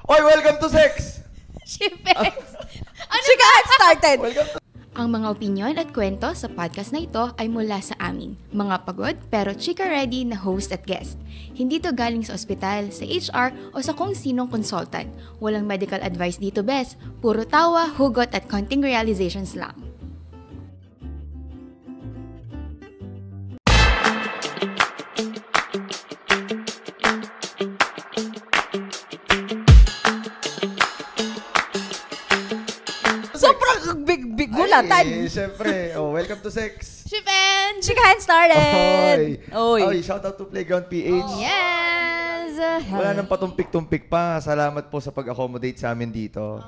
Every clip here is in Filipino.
Oy, welcome to Sex! Shipets! Chika had started! Ang mga opinyon at kwento sa podcast na ito ay mula sa amin, mga pagod pero chika ready na host at guest. Hindi to galing sa ospital, sa HR o sa kung sinong consultant. Walang medical advice dito, bes. Puro tawa, hugot at konting realizations lang. Sobrang big gulatan. Ay, syempre. Oh, welcome to Sex. Shipen! Chika had started! Oy, shout out to Playground PH. Yes! Wala nang patumpik-tumpik pa. Salamat po sa pag-accommodate sa amin dito.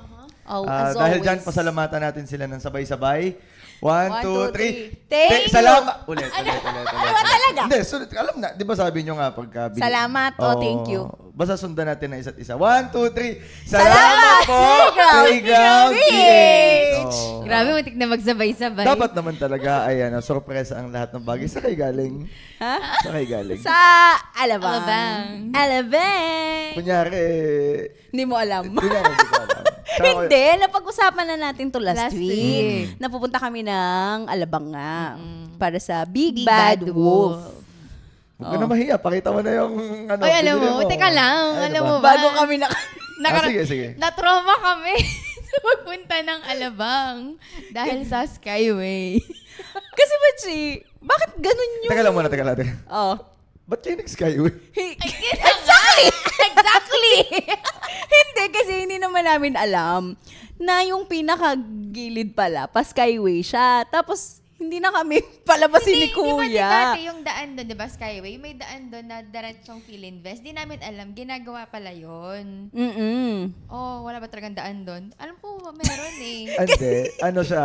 As Dahil always. dyan, pasalamatan natin sila ng sabay-sabay. 1, 2, 3. Thank you. Salamat! Ulit. talaga? Hindi, sulit. Alam na, di ba sabi nyo nga pagka... Salamat. Thank you. Basta sundan natin na isa't isa. 1, 2, 3. Salamat po! Playground PH! Oh. Grabe, matik na magsabay-sabay. Dapat naman talaga, ayan, sorpresa ang lahat ng bagay. Sa kay galing? Ha? Sa kay galing? Sa Alabang. Alabang. Kunyari, Hindi mo alam. kunyari, hindi ko alam. Hindi, napag-usapan na natin to last Last week. week. Napupunta kami ng Alabang nga. Para sa Big, Big Bad, Bad Wolf. Huwag ka na mahiya. Pakita mo na yung ano. Oy, alam binili mo, teka lang, Ay, alam ano mo ba? ba? Bago kami Sige. Na-trauma kami sa pagpunta ng Alabang dahil sa Skyway. Kasi ba, Chi? Bakit ganun yung... Teka lang muna. Oh. Ba't kayo nag-skyway? Exactly! Hindi, kasi hindi naman namin alam na yung pinakagilid pala, pa Skyway siya. Tapos, hindi na kami palabasin ni Di ba Kuya. dati yung daan doon, di ba, Skyway? May daan doon na diretsong Philinvest. Di namin alam, ginagawa pala yun. Oh, wala ba talagang daan doon? Alam ko, meron eh. Hindi. Ano siya,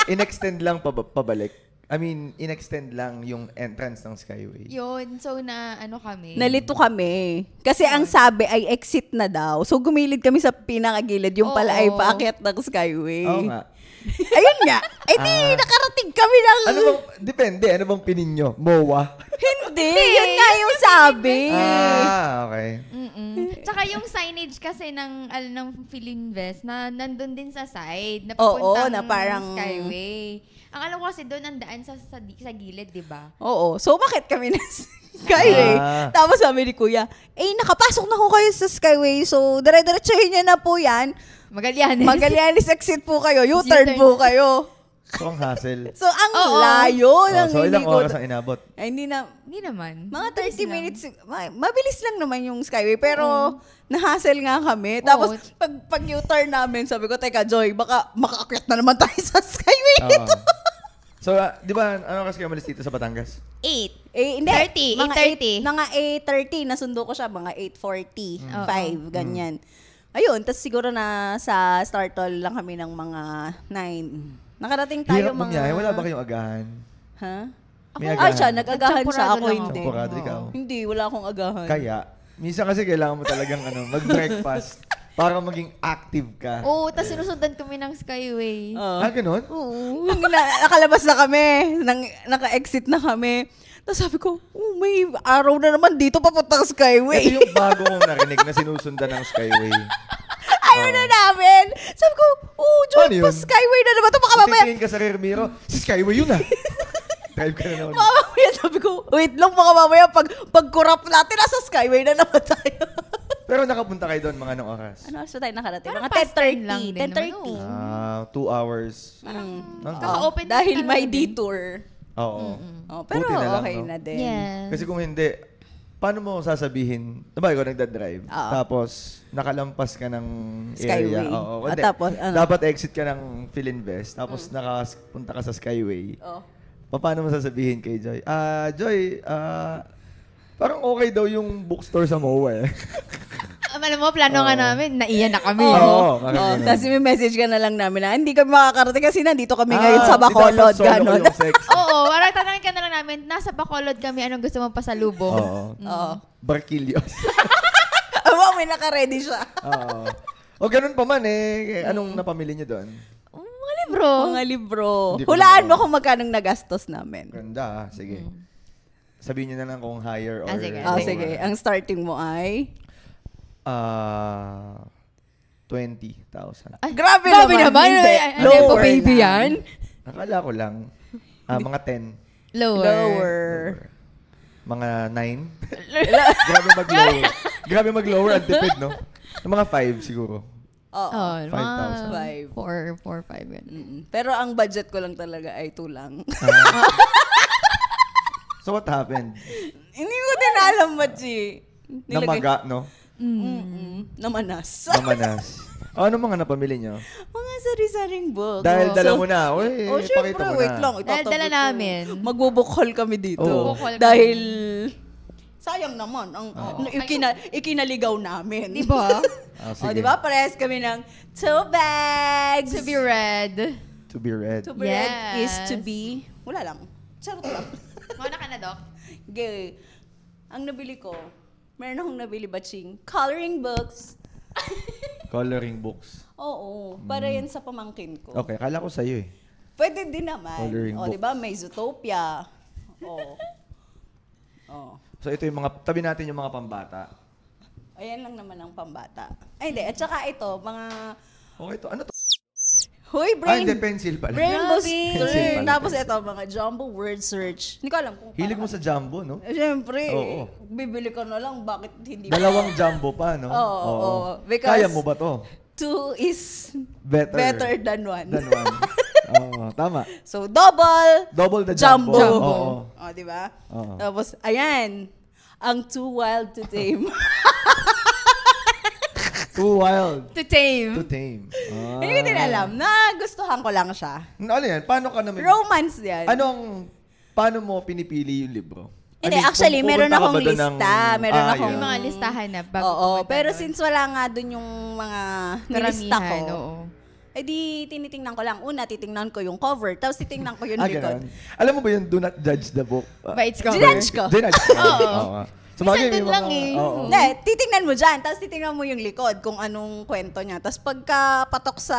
in-extend lang pabalik. I mean, in-extend lang yung entrance ng Skyway. Yun, so na ano kami. Nalito kami. Kasi ang sabi ay exit na daw. So, gumilid kami sa pinakagilid. Yung pala ay Oo. paakyat ng Skyway. Oo nga. Ayun nga. Ay, di, nakarating kami ng... Ano bang, depende, ano bang pinin nyo? MOA? Hindi. Yun nga yung sabi. Okay. Tsaka yung signage kasi ng Philinvest na nandun din sa side. Na Oo, papuntang na parang- Skyway. Ang alam ko kasi doon ang daan sa gilid, di ba? Oo. So, bakit kami na Skyway? Tapos sabi ni Kuya, nakapasok na ho kayo sa Skyway. So, dire-diretsuhin niyo na po yan. Magallanes exit po kayo. U-turn po kayo. So, ang hassle. So, ang Oo. layo ng So, hindi ilang ko... oras ang inabot? Ay, hindi na... Hindi naman. Mga Mabilis 30 lang. minutes. Mabilis lang naman yung Skyway. Pero, na-hassle nga kami. Tapos, pag U-turn namin, sabi ko, teka, Joy, baka makaakyat na naman tayo sa Skyway nito. So, di ba, ano kasi kayo malis dito sa Batangas? 8. Hindi. 30, Mga 8:30. Mga 8:30. Nasundo ko siya. Mga 8:45. Ganyan. Mm. Ayun. Tapos siguro na sa start hall lang kami ng mga 9. Nakarating tayo Hirap bumiyahe. Wala ba kayong agahan? Ha? May Ay, agahan. siya. Nag-agahan siya. Nagtsampurado Ako lang hindi. Champurado ikaw. Hindi. Wala akong agahan. Kaya, minsan kasi kailangan mo talagang mag-breakfast para maging active ka. Oo, tapos sinusundan kami ng Skyway. Ganun? Oo. Nakalabas na kami. Naka-exit na kami. Tapos sabi ko, may araw na naman dito papuntang Skyway. Ito yung bago kong narinig na sinusundan ng Skyway. Ayaw na namin. Sabi ko, Joy, Paano yun? pa Skyway na naman ito. Baka mamaya. Titingin ka sa rear mirror, si Skyway yun ah. Drive ka na naman. Baka mamaya, sabi ko, wait lang, baka mamaya pag-corrupt natin, nasa Skyway na naman tayo. Pero nakapunta kayo doon mga anong oras? Ano oras ba tayo nakarating? Parang Mga past 10 lang din 10:30. 2 hours. Kaka-open Dahil lang may din. detour. Oo. Pero Buti na lang, okay no? na din. Yes. Kasi kung hindi, paano mo sasabihin, diba ikaw nagdadrive, Oo. tapos nakalampas ka ng Skyway. area. Oo. Ah, Hindi. tapos, ano? Dapat exit ka ng Philinvest, tapos nakapunta ka sa Skyway. Oh. Paano mo sasabihin kay Joy? Joy, parang okay daw yung bookstore sa MOA eh. Alam mo, plano nga namin, naiyan na kami. Oo, Tapos may message ka na lang namin na hindi kami makakarating kasi nandito kami ngayon sa Bacolod. Ganon. Oo, parang tanongin ka na lang namin, nasa Bacolod kami, anong gusto mong pasalubong? Oo. Barquilios. Aba, may naka-ready siya. Oo. O ganun pa man eh. Anong napamili niyo doon? Mga libro. Mga libro. Hindi ko Hulaan mo na- kung magkano nagastos namin. Ganda, sige. Sabihin niyo na lang kung higher or Sige. Oh, lower. sige. Ang starting mo ay... 20,000. Grabe naman. Hindi. Ano po, Lower baby lang. yan? Nakala ko lang. Mga 10. Lower. Mga 9. Grabe mag-lower. Ang tipid, no? Mga 5 siguro. Oo. 5,000. 4, 5. Ganun. Pero ang budget ko lang talaga ay 2 lang. So what happened? Hindi ko din alam, Machi. Namaga, no? Namanas. Namanas. Ano mga napamili nyo? Mga sari-saring books. Dahil dala mo na. Uy, syempre, pakita mo wait na. lang. Dahil dala namin. Magbubukhol kami dito. Oo. Dahil, sayang naman. Ikinaligaw namin. Diba? Sige. Diba? Parehas kami ng 2 bags. To be read. To be read. To be read is Yes. to be, wala lang. Charot lang. Muna ka na, Doc. Gay. Ang nabili ko, meron akong nabili batching coloring books. Coloring books. Oo, para yan sa pamangkin ko. Okay, kala ko sa'yo eh. Pwede din naman. Coloring O, books. di ba? May Zootopia. Oo. Oh. So ito yung mga, tabi natin yung mga pambata. Ayan lang naman ang pambata. Ay, hindi. At saka ito, mga... Okay to. Ano to? Hoy, Hindi, pencil pala. Brain Grabe. booster. Pencil pala, Tapos pencil. ito, mga jumbo word search. Hindi ko alam kung Hilig mo sa jumbo, no? Siyempre. Oo. Bibili ka na lang. Bakit hindi Dalawang jumbo pa, no? Oo. Because Kaya mo ba to? 2 is Better than 1. than one. Oo, tama. So, double Double the jumbo. jumbo. Oo. O, di ba? Oo. Tapos, ayan. Ang too wild to tame. Too wild To tame. to tame. Hindi ko din alam. Nagustuhan ko lang siya. Ano yan? Paano ka naman? Romance yan. Paano mo pinipili yung libro? Hindi, actually, meron pupunta ka akong ba dun lista. Meron akong- Yung yun. mga listahan na bago Oo, pumunta pero doon. since wala nga dun yung mga nilista ko, Karamihan, oo. eh di tinitingnan ko lang. Una, titingnan ko yung cover, tapos titingnan ko yung likod. Ganun. Alam mo ba yun, do not judge the book? By its cover. Ginudge ko. Ginudge ko. Oo. So, bagay, Minsan may dun lang mga- eh. Oo. Hindi, titingnan mo dyan, tapos titingnan mo yung likod kung anong kwento niya. Tapos pagka patok sa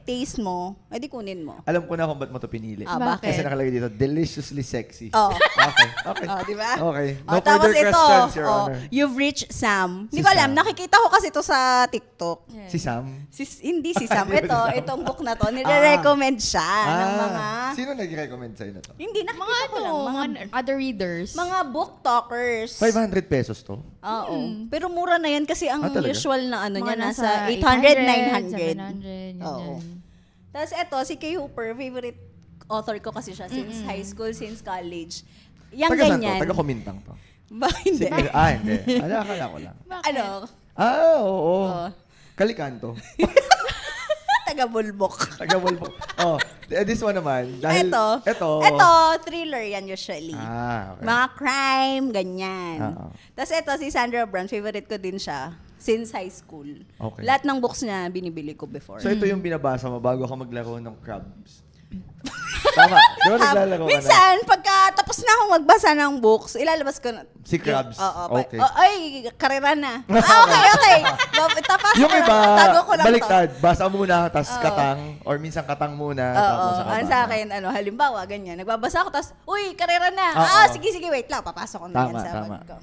taste mo, edi kunin mo. Alam ko na kung ba't mo to pinili. Bakit? Kasi nakalagay dito, deliciously sexy. Oo. Okay. Oh, di ba? Okay. Oh, No tapos further ito, questions, Your Honor. You've reached Sam. Hindi Si ko alam, Sam. nakikita ko kasi ito sa TikTok. Si Sam? Hindi si Sam. Hindi ba si Sam? Itong book na to, nire-recommend siya ng mga... Sino nag-recommend sa'yo na to? Hindi, nakikita Mga ko lang. mga other readers. Mga book talkers. 500 pesos to? Oo. Pero mura na yan kasi ang Talaga? usual na ano Mga niya, nasa 800, 900. 700, Oo. Tapos eto, si Kay Hooper, favorite author ko kasi siya since high school, since college. Yang Taga saan to? ganyan. Taga Kumintang to? Ba, hindi. Hindi. Akala ko lang. Ano? Oo. Kalikanto. Taga Bulbok. Taga Bulbok. This one naman. Dahil, Ito, thriller yan usually. Okay. Mga crime, ganyan. Oo. Tapos ito, si Sandra Brown, favorite ko din siya since high school. Okay. Lahat ng books niya, binibili ko before. So ito yung binabasa mo bago ka maglaro ng crabs. Tama. Di ba naglalaro ka na? Minsan, pagka tapos na akong magbasa ng books, ilalabas ko na. Si crabs. Oo. Okay. Ay, karera na. Okay. Tapos Yung iba, tago ko lang baliktad. Basa muna, tas Oo. katang. Or minsan katang muna, Oo. tapos saka Ang basa. sa akin, halimbawa, ganyan. Nagbabasa ako, tapos, uy, karera na. Oo. Sige, wait lang. Papasok ko na yan Tama, sa tama. bag ko.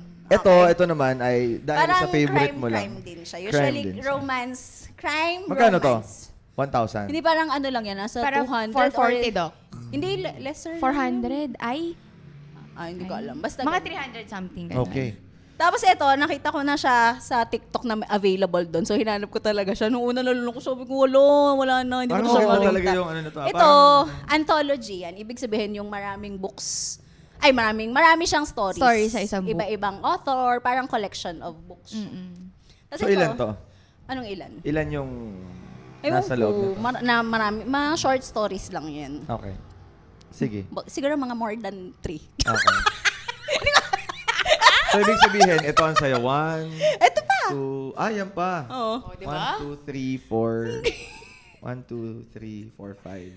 Ito naman ay dahil Parang sa favorite mo lang. crime din siya. Crime Usually, din siya. romance, crime, Magkano to? romance. 1,000? Hindi parang ano lang yan, nasa Para 200 440, or... Doc. Hindi, lesser. 400? Ay? Hindi ko alam. Basta Mga ganun. 300 something. Ganun. Okay. Tapos ito, nakita ko na siya sa TikTok na available doon. So, hinanap ko talaga siya. Nung una nalulung ko, sabi ko, wala na. Hindi ko Parang na siya okay makita. talaga yung ano na to. Ito, anthology yan. Ibig sabihin yung maraming books. Ay, marami siyang stories. Stories sa isang book. Iba-ibang author, parang collection of books. Tas So, ito, ilan to? Anong ilan? Ilan yung Ewan nasa ko, loob nito? mga short stories lang yan. Okay. Sige. Siguro mga more than 3. Okay. So, ibig sabihin, ito ang sa'yo. 1, Ito pa. 2, yan pa. Oo. 1, 2, 3, 4. 1, 2, 3, 4, 5,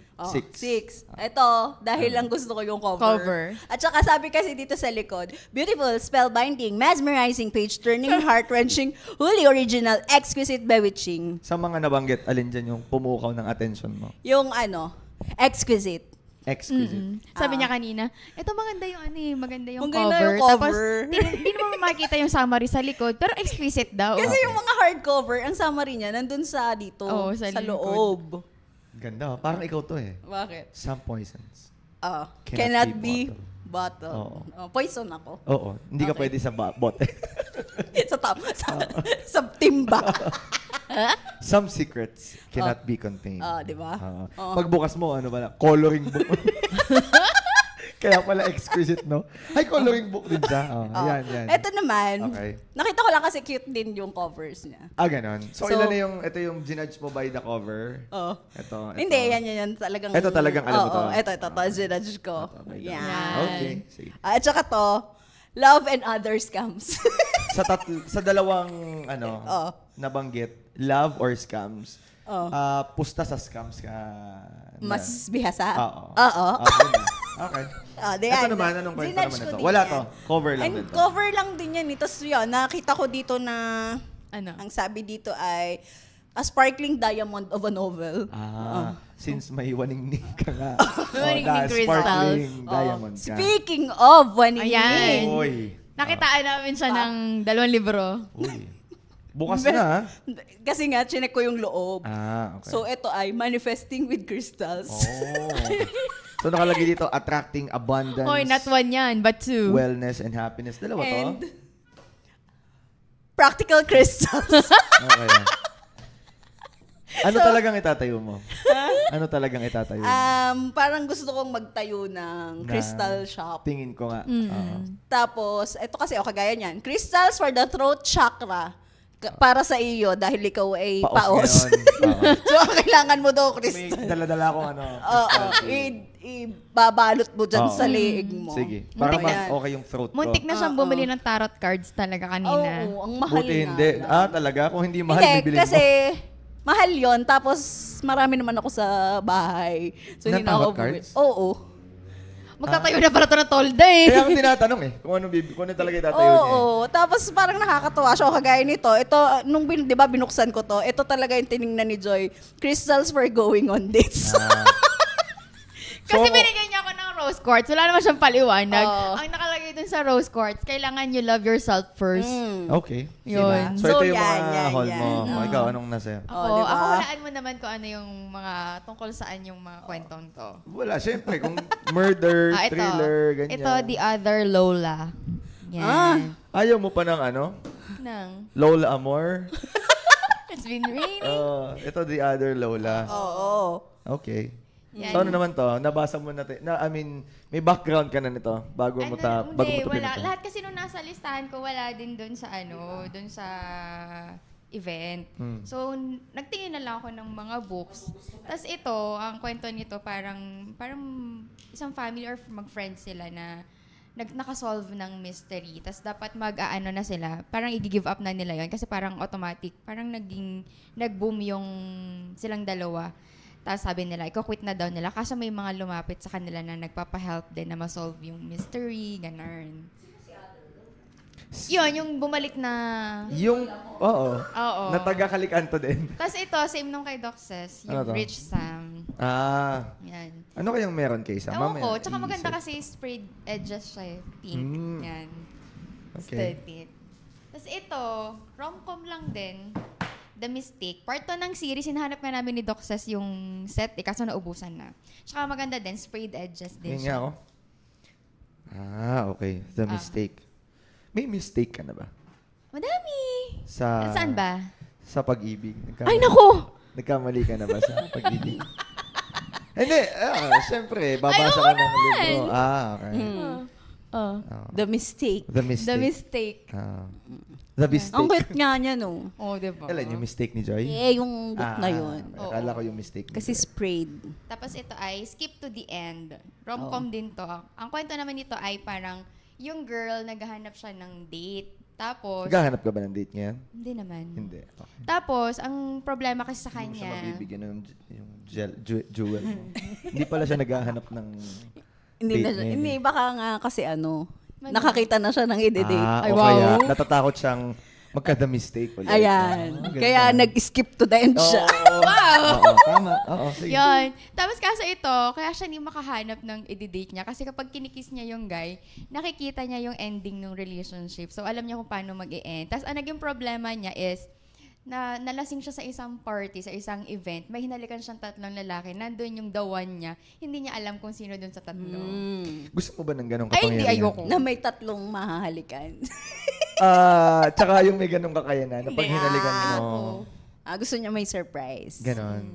6. 6. Ito, dahil lang gusto ko yung cover. At saka sabi kasi dito sa likod, beautiful, spellbinding, mesmerizing, page-turning, heart-wrenching, wholly original, exquisite, bewitching. Sa mga nabanggit, alin dyan yung pumukaw ng attention mo? Yung exquisite. Exquisite. Sabi niya kanina, ito maganda yung maganda yung Maganda cover. yung cover. Tapos, hindi mo makikita yung summary sa likod, pero explicit daw. Kasi yung mga hardcover, ang summary niya, nandun sa dito, Oo, sa sa loob. Ganda. Parang ikaw to eh. Bakit? Some poisons. Cannot be bottle. bottle. Poison ako. Oo. Hindi ka pwede sa bote. sa timba. Some secrets cannot be contained. Di ba? Pagbukas mo, ano ba na? Coloring book. Kaya pala exquisite, no? Ay, coloring book din siya. Yan. Ito naman, Okay. nakita ko lang kasi cute din yung covers niya. Ganon. So ilan na ito yung ginudge mo by the cover? Ito. Hindi, yan. Talagang, ito talagang alam mo to? Ito, ginudge ko. Yan. Okay. Sige. At saka to, Love and Other Scams. sa dalawang, nabanggit, love or scams, pusta sa scams ka. Mas bihasa? Oo. Okay. Ito naman, anong kwento naman ito? Wala to. Cover lang din to. Cover lang din yan. Tapos yun, nakita ko dito na, ang sabi dito ay, a sparkling diamond of a novel. Since may waningning ka nga. Waningning crystals. Sparkling diamond ka. Speaking of waningning. Ayan. Uy. Nakitaan namin siya ng 2 libro. Uy. Bukas na, Kasi nga, chinek ko yung loob. Okay. So, ito ay Manifesting with Crystals. So, nakalagay dito, attracting abundance. Hoy, not 1 yan, but 2. Wellness and happiness. Dalawa to? And Practical Crystals. Okay. Ano talagang itatayo mo? Ano talagang itatayo mo? Parang gusto kong magtayo ng crystal shop. Tingin ko nga. Tapos, ito kasi, kagaya niyan. Crystals for the throat chakra. Para sa iyo, dahil ikaw ay paos. So, kailangan mo daw crystal. May dala-dala akong Ibabalot mo dyan sa leeg mo. Sige. Para okay yung throat ko. Muntik na siyang bumili ng tarot cards talaga kanina. Oo, ang mahal Buti nga. hindi. Talaga? Kung hindi mahal, Hindi, bibilin mo. kasi mahal yon. Tapos, marami naman ako sa bahay. So, hindi na ako cards? Oo. Magtatayo na para ito ng tolda eh. Kaya ako tinatanong kung ano talaga itatayo niya. Oo. Tapos parang nakakatuwa siya. Kagaya nito, ito, nung di ba binuksan ko to, ito talaga yung tiningnan ni Joy. Crystals for going on dates. Kasi binigyan niya ako ng rose quartz. Wala naman siyang paliwanag. Ang nakalagay dun sa rose quartz, kailangan you love yourself first. Okay. Yun. So, ito yung yan, mga yan, haul yan. mo. Ikaw, anong nasa? Ako, diba? ako walaan mo naman kung ano yung mga tungkol saan yung mga kwentong to. Wala, syempre. Kung murder, thriller, ganyan. Ito, The Other Lola. Yan. Ayaw mo pa ng Nang. Lola Amor? It's been raining. Ito, The Other Lola. Oo. Okay. Yan. So, ano naman to? Nabasa mo natin. May background ka na nito bago mo Hindi, to wala. ganito. Lahat kasi nung nasa listahan ko, wala din dun sa dun sa event. So, nagtingin na lang ako ng mga books. Tapos ito, ang kwento nito, parang isang family or mag-friends sila na nakasolve ng mystery. Tapos dapat mag-aano na sila. Parang i-give up na nila yon kasi parang automatic. Parang nag-boom yung silang dalawa. Tapos sabi nila, iko-quit na daw nila. Kasi may mga lumapit sa kanila na nagpapa-help din na ma-solve yung mystery, ganun. Yun, yung bumalik na... Oo. Na taga-Kalikanto din. Tapos ito, same nung kay Doc Ses, yung Ano to? Rich Sam. Yan. Ano kayang meron kay Sam? Ewan ko, tsaka maganda kasi sprayed edges siya, pink. Yan. Okay. Aesthetic. Tapos ito, rom-com lang din. The Mistake. Part 2 ng series, hinahanap nga namin ni Doc Ses yung set, kaso naubusan na. Tsaka maganda din, sprayed edges din Yan nga siya. ako. Okay. The Mistake. May mistake ka na ba? Madami! Sa... Saan ba? Sa pag-ibig. Ay, naku! Nagkamali ka na ba sa pag-ibig? Hindi. Siyempre, babasa ka ng libro. Okay. The Mistake. The Mistake. The Mistake. The Mistake. Ang cute nga niya, no? Diba? Kailan yung mistake ni Joy? Yung book na yun. Akala ko yung mistake ni Kasi Joy. sprayed. Tapos ito ay Skip to the End. Rom-com din to. Ang kwento naman nito ay parang yung girl naghahanap siya ng date. Tapos... Naghahanap ka ba ng date ngayon? Hindi naman. Hindi. Okay. Tapos, ang problema kasi sa Hindi mo siya kanya... mabibigyan ng yung jewel mo. Hindi pala siya naghahanap ng date ngayon. Hindi, baka nga kasi nakakita na siya ng ide-date. Ay, o wow. kaya natatakot siyang Magka-the mistake ulit. Ayan. Kaya nag-skip to the end siya. Wow! Oo, tama. Oo, sige. Yun. Tapos kaso ito, kaya siya hindi makahanap ng i-date niya. Kasi kapag kinikiss niya yung guy, nakikita niya yung ending ng relationship. So, alam niya kung paano mag-i-end. Tapos, ang naging problema niya is, na nalasing siya sa isang party, sa isang event, may hinalikan siyang 3 lalaki, nandun yung the one niya, hindi niya alam kung sino dun sa 3. Gusto mo ba ng ganong Ay, kapangyarihan? hindi, ayoko. Na may 3 mahahalikan. Tsaka yung may ganong kakayanan na pag hinalikan mo. Gusto niya may surprise. Ganon.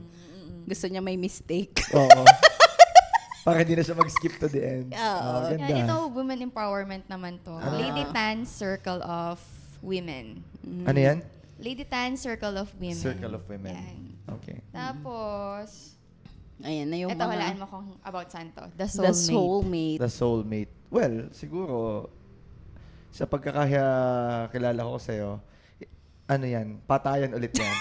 Gusto niya may mistake. Oo. Para hindi na siya mag-skip to the end. Ganda. Yan, ito, women empowerment naman to. Lady Tan Circle of Women. Ano yan? Lady Tan Circle of Women. Circle of Women. Yan. Okay. Tapos, Ayan na yung ito, mga... walaan mo kung about Santo. The The Soulmate. soulmate. The soulmate. Well, siguro, sa pagkakakilala ko sa'yo, ano yan, patayan ulit yan.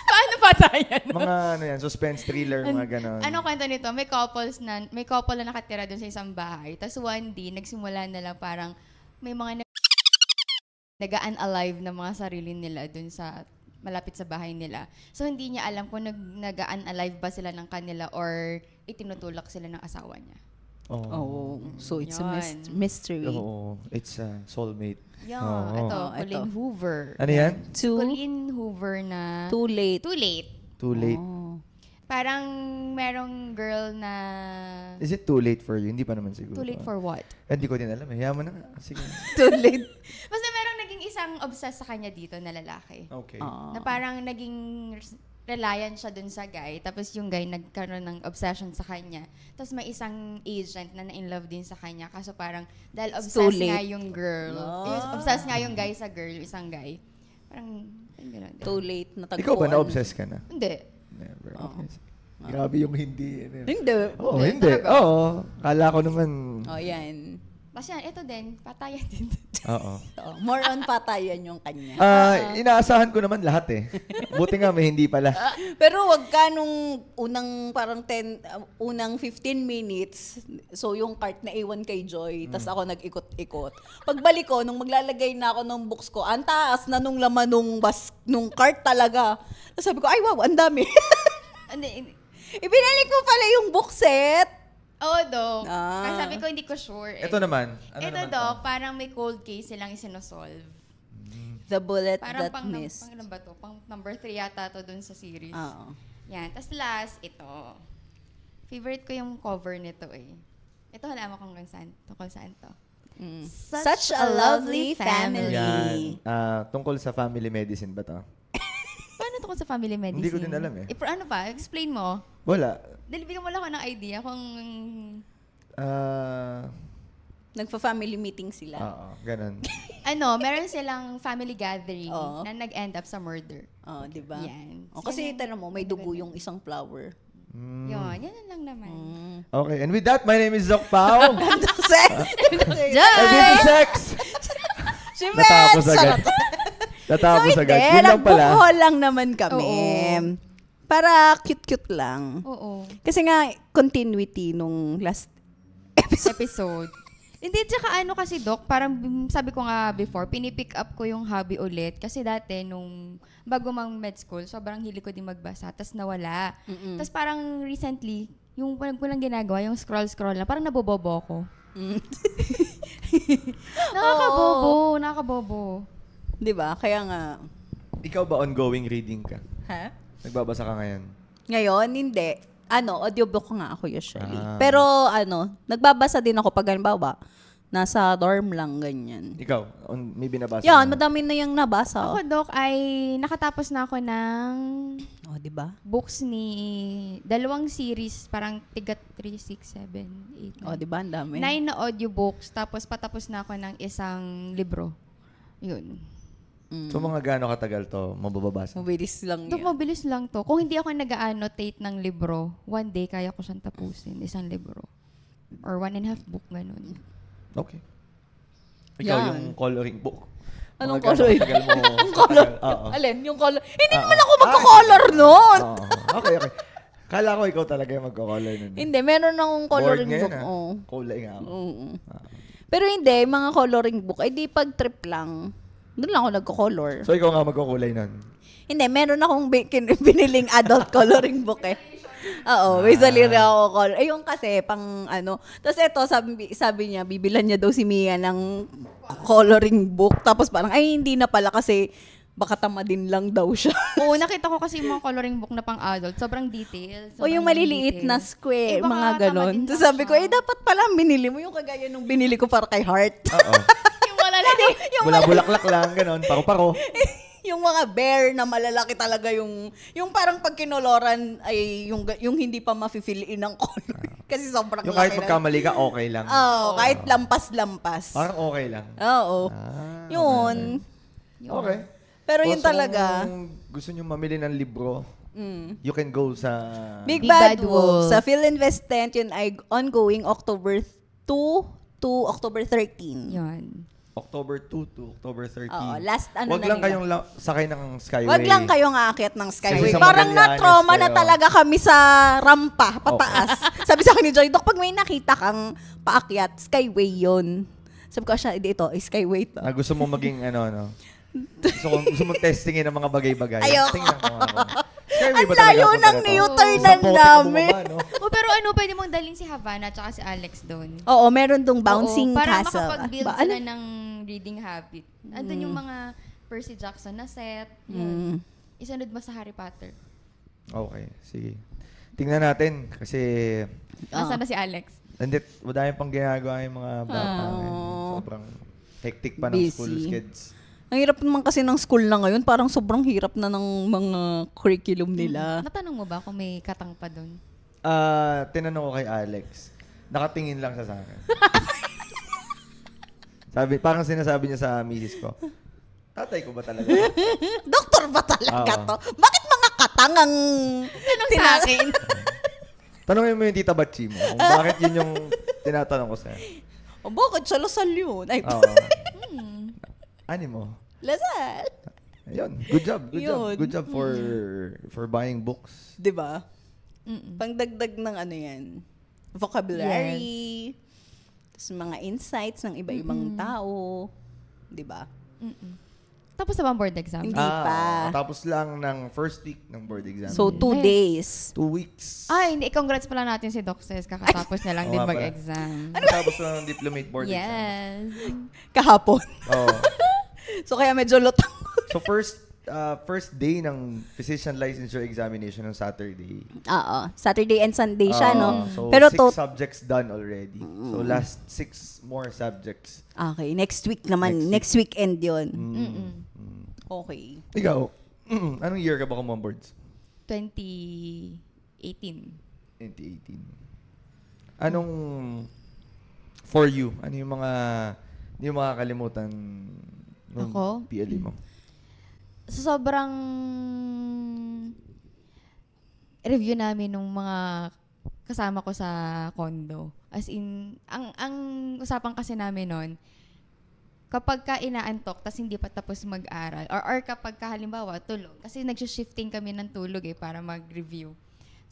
Paano patayan? Mga ano yan, suspense thriller, mga ganon. Ano kwento nito? May couple na nakatira doon sa isang bahay. Tapos one day, nagsimula na lang parang may mga nag-unalive na mga sarili nila doon sa malapit sa bahay nila. So hindi niya alam kung nag-unalive ba sila ng kanila or itinutulak sila ng asawa niya. Oh, so it's a Yun. mystery. Oo, it's a soulmate. Yan. Oo. Ito, Colleen Hoover. Ano yan? Colleen Hoover na Too late. Too Late. Too late. Oh. Parang merong girl na... Is it too late for you? Hindi pa naman siguro. Too late for what? Hindi ko din alam. Yaman na nga. Sige. Too late. Basta merong naging isang obsessed sa kanya dito na lalaki. Okay. Na parang naging reliant siya dun sa guy. Tapos yung guy nagkaroon ng obsession sa kanya. Tapos may isang agent na na-in-love din sa kanya. Kaso parang dahil obsessed nga yung girl. Obsessed nga yung guy sa girl, isang guy. Parang gano'n. Too late. Natagpuan. Ikaw ba na-obsess ka na? Hindi. Never. Okay. Grabe yung hindi. Hindi. Oo, hindi. Oo. Kala ko naman. Oh, yan. Basta yan, ito din. Patayan din. Oo. More on patayan yung kanya. Inaasahan ko naman lahat eh. Buti nga may hindi pala. Pero wag ka nung unang parang unang 15 minutes, so yung cart na iwan kay Joy, tas ako nag-ikot-ikot. Pagbalik ko, nung maglalagay na ako ng books ko, ang taas na nung laman nung cart talaga. Tapos sabi ko, ay wow, ang dami. Ibinalik ko pala yung book set. Oo, Dok. Kasi sabi ko, hindi ko sure. Ito naman. Ano ito, naman Dok, parang may cold case silang isinosolve. The bullet Parang that missed. pang ba to? Pang number 3 yata to dun sa series. Oo. Yan. Tapos last, ito. Favorite ko yung cover nito eh. Ito, wala mo kung tungkol saan to. Such a lovely family. Yan. Tungkol sa family medicine ba to? Paano tungkol sa family medicine? Hindi ko din alam eh. Ano pa? Explain mo. Wala. Bigyan mo lang ako ng idea kung... Nagpa-family meeting sila. Oo, ganun. meron silang family gathering na nag-end up sa murder. Oh, di ba? Yan. Kasi tanong mo, may dugo yung isang flower. Yan lang naman. Okay, and with that, my name is Zoc Pao. Sex! And this is Sex! Si Natapos Mets! agad. Natapos So, agad. hindi. Yun lang pala. Nagbukhol lang naman kami. Oo. Para cute-cute lang. Oo. Kasi nga, continuity nung last Episode. Hindi, tsaka kasi, Doc, parang sabi ko nga before, pinipick up ko yung hobby ulit. Kasi dati, nung bago mang med school, sobrang hili ko din magbasa. Tapos nawala. Tapos parang recently, yung walang ginagawa, yung scroll na, parang nabobobo ko. Nakakabobo. Di ba? Kaya nga. Ikaw ba ongoing reading ka? Ha? Nagbabasa ka ngayon? Ngayon, hindi. Audiobook nga ako usually. Ah. Pero nagbabasa din ako pag halimbawa, nasa dorm lang, ganyan. Ikaw, may binabasa Yan, mo? madami na yung nabasa. Ako, Doc, ay nakatapos na ako ng Di ba? books ni 2 series, parang tiga 3, 6, 7, 8, 9. Di ba? Ang dami. 9 na audiobooks, tapos patapos na ako ng isang libro. Yun. So mga gaano katagal to mababasa? Mabilis lang Dok, yan. mabilis lang to. Kung hindi ako nag-annotate ng libro, one day kaya ko siyang tapusin, isang libro. Or 1.5 book, ganun. Okay. Ikaw Yan. yung coloring book. Anong Mga gaano coloring? katagal mo? Ang color. Oo. Alin? Yung color. Hindi naman ako magko-color nun. Oo. Okay. Kala ko ikaw talaga yung magko-color nun. Hindi, meron akong coloring Bored book. ngayon, Oo. Kulay nga ako. Oo. Pero hindi, mga coloring book, ay di pag trip lang. Doon lang ako nagko-color. So, ikaw nga magkukulay nun? Hindi, meron akong biniling adult coloring book eh. Oo, may saliri ako color. Yung kasi, pang ano. Tapos ito, sabi niya, bibilan niya daw si Mia ng coloring book. Tapos parang, ay hindi na pala kasi baka tamadin lang daw siya. Oo, nakita ko kasi yung mga coloring book na pang adult. Sobrang details. O yung maliliit na square, mga ganon. So sabi ko, dapat pala binili mo yung kagaya nung binili ko para kay Heart. Oo. Yung wala lang. Bula-bulaklak lang, ganon. Paro-paro. Yung mga bear na malalaki talaga yung parang pag kinoloran ay yung hindi pa mafe-fill in ng color. Kasi sobrang yung kahit magkamali ka, okay lang. Oo, kahit lampas-lampas. Parang okay lang. Oo. Yun. Okay. Pero yun talaga. Kung gusto nyo mamili ng libro, you can go sa Big Bad Wolf. Sa PhilInvest Tent, yun ay ongoing October 2 to October 13. Yun. October 2 to October 13. Oo, last ano Wag na lang nila. kayong sakay ng Skyway. Wag lang kayong aakyat ng Skyway. Sa Parang Magallanes na-trauma na kayo. talaga kami sa rampa, pataas. Sabi sa akin ni Joy, Dok, pag may nakita kang paakyat, Skyway yun. Sabi ko, siya, dito, Skyway to. Gusto mo maging ano. Gusto mong testingin ng mga bagay-bagay. Ayoko. Tingnan mo ako. Skyway Ang ba talaga layo ako ng talaga? Newturnan Sa bote ka namin. bumaba, no? Pero pwede mong dalhin si Havana at si Alex doon. Oo, meron dong bouncing para castle. makapag-build Ba- sila ng reading habit. Andun yung mga Percy Jackson na set. Yan. Isunod mo sa Harry Potter. Okay, sige. Tingnan natin kasi Nasaan na si Alex? madami pang ginagawa yung mga bata. Sobrang hectic pa ng Busy. school kids. Ang hirap naman kasi ng school na ngayon. Parang sobrang hirap na ng mga curriculum nila. Natanong mo ba kung may katang pa doon? Tinanong ko kay Alex. Nakatingin lang siya sa akin. Parang sinasabi niya sa misis ko, tatay ko ba talaga? Doktor ba talaga Oo. to? Bakit mga katang ang Tanong sa akin. Tanongin mo yung tita Batchi mo kung bakit yun yung tinatanong ko sa'yo. O bakit sa Lasal yun? Ay, Oo. Ani mo? Lasal. Ayun. Good job. Yun. Good job for buying books. Diba? Pangdagdag ng ano yan. Vocabulary. Tapos mga insights ng iba-ibang tao. Diba? Tapos na ba ang board exam? Hindi pa. Tapos lang ng first week ng board exam. So, 2 days. 2 weeks. Hindi. Congrats pala natin si Doc Ses. Kakatapos niya lang Oo din nga pala. mag-exam. Tapos lang ng diplomate board exam. Yes. Kahapon. Oo. So, kaya medyo lutang. So first day ng physician licensure examination ng Saturday. Oo. Saturday and Sunday siya, no? So Pero 6 subjects done already. So last 6 more subjects. Okay, next week naman. Next weekend yun. Okay. Ikaw, anong year ka ba kung boards? 2018. 2018. Anong for you? Ano yung mga hindi mo makakalimutan nung Ako? PLE mo? So, sobrang review namin nung mga kasama ko sa condo. As in, ang usapan kasi namin nun, kapag ka inaantok, tas hindi pa tapos mag-aral, or kapag ka halimbawa, tulog, kasi nag-shifting kami ng tulog para mag-review.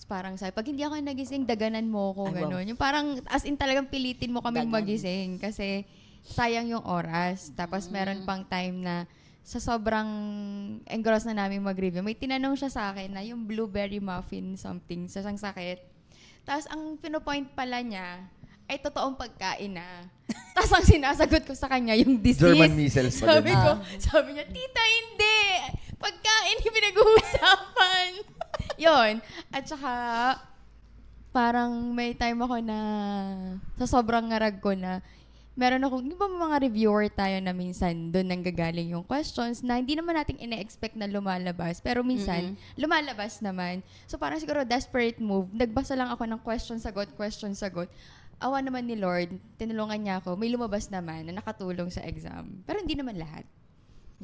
So, parang sabi, pag hindi ako nagising, daganan mo ako, gano'n. Yung parang, as in talagang pilitin mo kaming magising, kasi sayang yung oras. Tapos meron pang time na sa sobrang engross na namin mag-review, may tinanong siya sa akin na yung blueberry muffin something, sa isang sakit. Tapos ang pinopoint pala niya ay totoong pagkain na. Tapos ang sinasagot ko sa kanya yung disease. German measles pa Sabi din. ko, sabi niya, tita, hindi. Pagkain yung pinag-uusapan. Yun. At saka, parang may time ako na sa sobrang ngarag ko na meron akong, di ba mga reviewer tayo na minsan doon nanggagaling yung questions na hindi naman natin ine-expect na lumalabas. Pero minsan, lumalabas naman. So parang siguro desperate move. Nagbasa lang ako ng question, sagot. Awa naman ni Lord, tinulungan niya ako. May lumabas naman na nakatulong sa exam. Pero hindi naman lahat.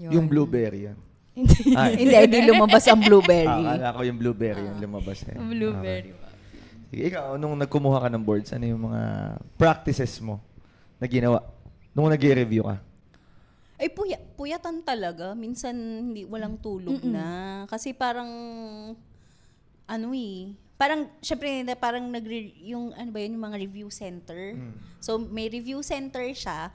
Yun. Yung blueberry yan. Hindi. Hindi lumabas ang blueberry. Akala ko yung blueberry yung lumabas. Blueberry. Okay. Sige, ikaw, nung nagkumuha ka ng boards, ano yung mga practices mo na ginawa nung nag-review ka? Ay, puyatan talaga. Minsan, walang tulog na. Kasi parang, parang, syempre, yung mga review center. So, may review center siya.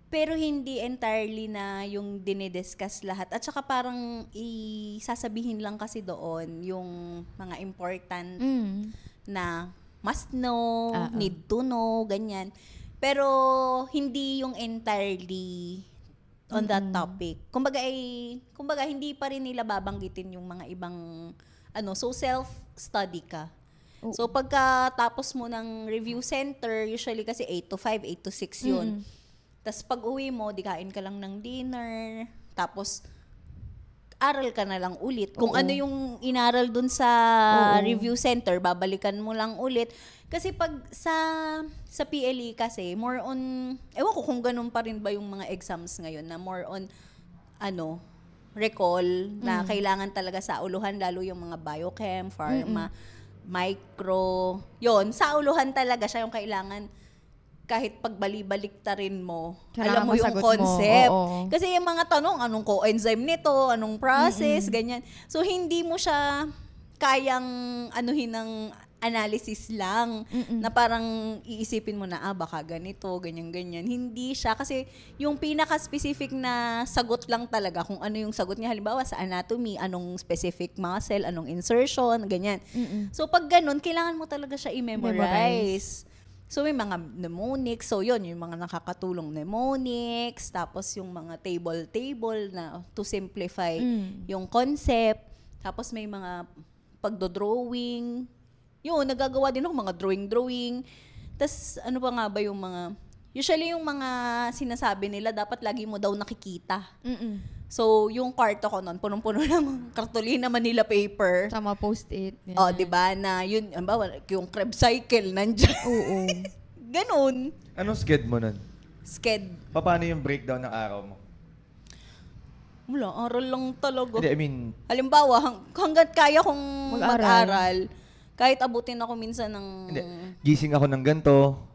Pero hindi entirely na yung dinidiscuss lahat. At saka parang isasabihin lang kasi doon yung mga important na must know, need to know, ganyan. Pero hindi yung entirely on that topic. Kumbaga hindi pa rin nila babanggitin yung mga ibang so self-study ka. So pagka tapos mo ng review center, usually kasi 8 to 5, 8 to 6 yun. Tapos pag uwi mo, di kain ka lang ng dinner, tapos aral ka na lang ulit. Kung ano yung inaral dun sa review center, babalikan mo lang ulit. Kasi pag sa PLE kasi, more on, ewan ko kung ganun pa rin ba yung mga exams ngayon, na more on, recall, na kailangan talaga sa uluhan, lalo yung mga biochem, pharma, micro, yon sa uluhan talaga siya yung kailangan kahit pagbali-balik ta rin mo, alam mo yung concept. Kasi yung mga tanong, anong coenzyme nito, anong process, ganyan. So, hindi mo siya kayang anuhin ng analysis lang, na parang iisipin mo na, baka ganito, ganyan-ganyan. Hindi siya. Kasi yung pinaka-specific na sagot lang talaga, kung ano yung sagot niya, halimbawa sa anatomy, anong specific muscle, anong insertion, ganyan. So, pag ganun, kailangan mo talaga siya i-memorize. So, may mga mnemonics. So, yun, yung mga nakakatulong mnemonics. Tapos, yung mga table na to simplify yung concept. Tapos, may mga pagdodrawing. Yun, nagagawa din ako mga drawing. Tapos, ano pa nga ba yung mga... Usually, yung mga sinasabi nila, dapat lagi mo daw nakikita. So, yung kwarto ko nun, punong-puno ng cartolina Manila paper. Tama, post-it. Diba? Na yun, yung Krebs cycle nandyan. Oo. Ganun. Anong sked mo nun? Sked. Paano yung breakdown ng araw mo? Wala, aral lang talaga. Hindi, I mean... Halimbawa, hanggat kaya kong mag-aral, kahit abutin ako minsan ng... Hindi, gising ako ng ganito.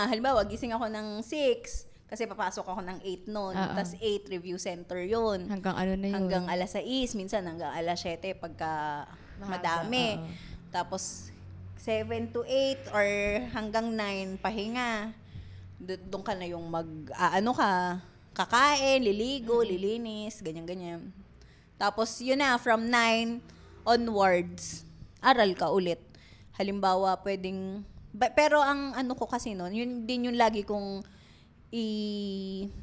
Halimbawa, gising ako ng 6. Kasi papasok ako ng 8 noon. Tapos 8, review center yun. Hanggang ano na yun? Hanggang alas 6, minsan hanggang alas 7 pagka madami. Tapos 7 to 8 or hanggang 9 pahinga. Doon ka na yung kakain, liligo, lilinis, ganyan-ganyan. Tapos yun na, from 9 onwards, aral ka ulit. Halimbawa, pwedeng... Pero ang ko kasi noon, yun din yung lagi kong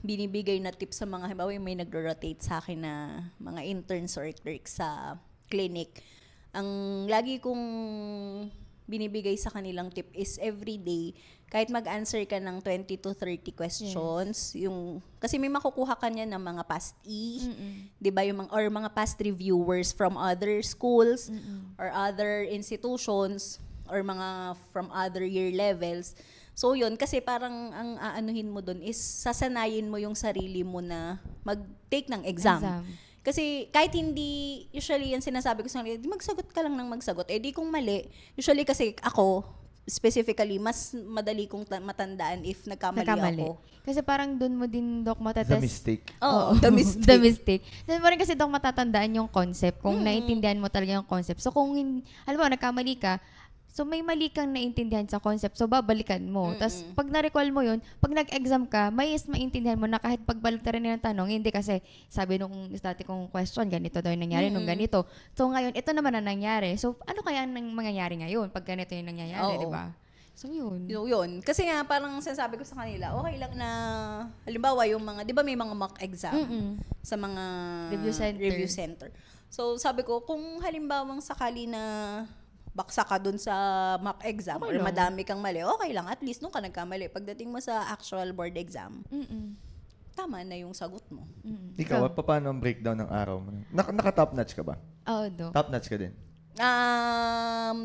binibigay na tips sa mga, halimbawa may nagro-rotate sa akin na mga interns or clerks sa clinic. Ang lagi kong binibigay sa kanilang tip is every day, kahit mag-answer ka ng 20 to 30 questions, kasi may makukuha ka niya ng mga past di ba, or mga past reviewers from other schools or other institutions or mga from other year levels. So yun, kasi parang ang aanuhin mo dun is sasanayin mo yung sarili mo na mag-take ng exam. Kasi kahit hindi, usually yan sinasabi ko sa kanila, magsagot ka lang ng magsagot. Di kung mali, usually kasi ako, specifically, mas madali kong matandaan if nagkamali ako. Kasi parang dun mo din, Doc, matatest. The mistake. The mistake. The mistake. Dun mo rin kasi, Doc, matatandaan yung concept, kung naiintindihan mo talaga yung concept. So kung, alam mo, nagkamali ka, so may mali kang naintindihan sa concept, so babalikan mo. Tapos pag na-recall mo yun, pag nag-exam ka, maintindihan mo na kahit pagbalik ta rin ng tanong, hindi kasi sabi nung dati kong question, ganito daw yung nangyari nung ganito. So ngayon, ito naman ang nangyari. So ano kaya ang mangyayari ngayon pag ganito yung nangyayari, di ba? So yun. Yun. Kasi nga, parang sinasabi ko sa kanila, okay lang na, halimbawa yung mga, di ba may mga mock exam sa mga review center. So sabi ko, kung halimbawang sakali na baksa ka dun sa mock exam or madami kang mali, okay lang. At least nung ka nagkamali, pagdating mo sa actual board exam, tama na yung sagot mo. Ikaw, paano ang breakdown ng araw mo? Naka-top notch ka ba? Oo, Doc. Top notch ka din?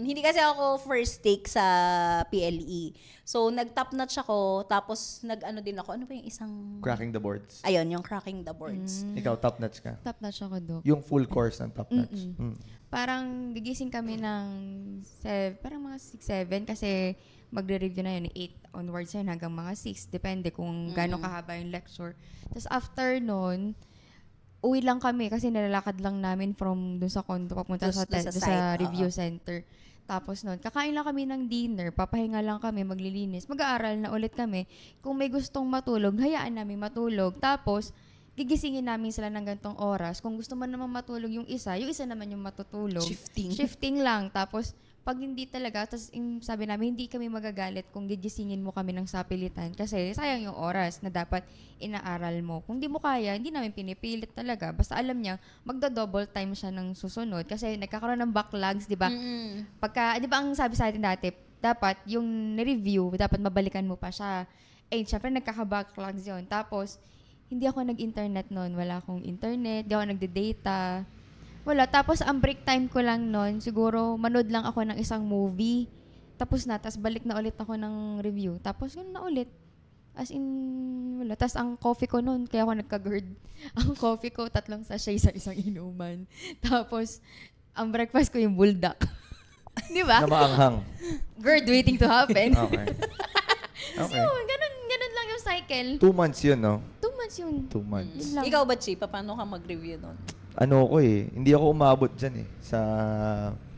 Hindi kasi ako first take sa PLE. So, nag-top notch ako, tapos nag-ano din ako. Ano ba yung isang... Cracking the boards. Ayun, yung cracking the boards. Ikaw, top notch ka? Top notch ako, Doc. Yung full course ng top notch. Parang gigising kami ng parang mga 6-7 kasi magre-review na yun, 8 onwards yun hanggang mga 6. Depende kung gaano kahaba yung lecture. Tapos after nun, uwi lang kami kasi nilalakad lang namin from dun sa condo papunta sa review center. Tapos nun, kakain lang kami ng dinner, papahinga lang kami, maglilinis, mag-aaral na ulit kami. Kung may gustong matulog, hayaan namin matulog. Tapos, gigisingin namin sila ng gantong oras. Kung gusto man naman matulog yung isa naman yung matutulog. Shifting lang. Tapos, pag hindi talaga, sabi namin, hindi kami magagalit kung gigisingin mo kami ng sapilitan kasi sayang yung oras na dapat inaaral mo. Kung di mo kaya, hindi namin pinipilit talaga. Basta alam niya, magda-double time siya ng susunod kasi nagkakaroon ng backlogs, di ba? Pagka, di ba ang sabi sa atin dati, dapat yung review, dapat mabalikan mo pa siya. Syempre nagkaka-backlogs yun. Tapos, hindi ako nag-internet noon. Wala akong internet, di ako nagde-data. Wala. Tapos, ang break time ko lang noon, siguro, manood lang ako ng isang movie. Tapos balik na ulit ako ng review. Tapos, yun na ulit. As in, wala. Tapos, ang coffee ko noon, kaya ako nagka-GERD. Ang coffee ko, 3 sachet sa isang inuman. Tapos, ang breakfast ko yung bulldog. Di ba? Na maanghang. GERD waiting to happen. Okay. So, ganun lang yung cycle. 2 months yun, no? 2 months yun. 2 months. Ikaw ba, Chi? Paano ka mag-review nun? Hindi ako umabot dyan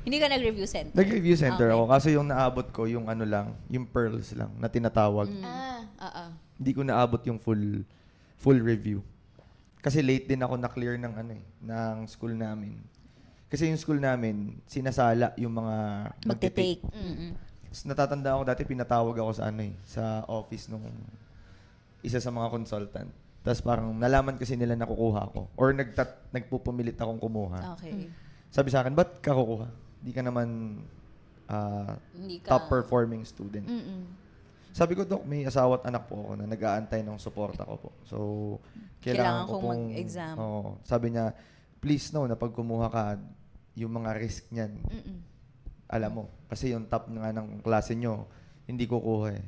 Hindi ka nag-review center? Nag-review center ako. Kaso yung naabot ko, yung yung pearls lang, na tinatawag. Hindi ko naabot yung full review. Kasi late din ako na-clear ng school namin. Kasi yung school namin, sinasala yung mga magte-take. Natatanda ako dati, pinatawag ako sa office nung isa sa mga consultant. Tapos parang nalaman kasi nila na kukuha ko. Or nagpupumilit akong kumuha. Okay. Sabi sa akin, ba't ka kukuha? Di ka naman top performing student. Sabi ko, Dok, may asawa at anak po ako na nag-aantay ng suporta ko po. So, kailangan ko pong mag-exam. Sabi niya, please na pag kumuha ka, yung mga risk niyan, alam mo. Kasi yung top nga ng klase nyo, hindi kukuha eh.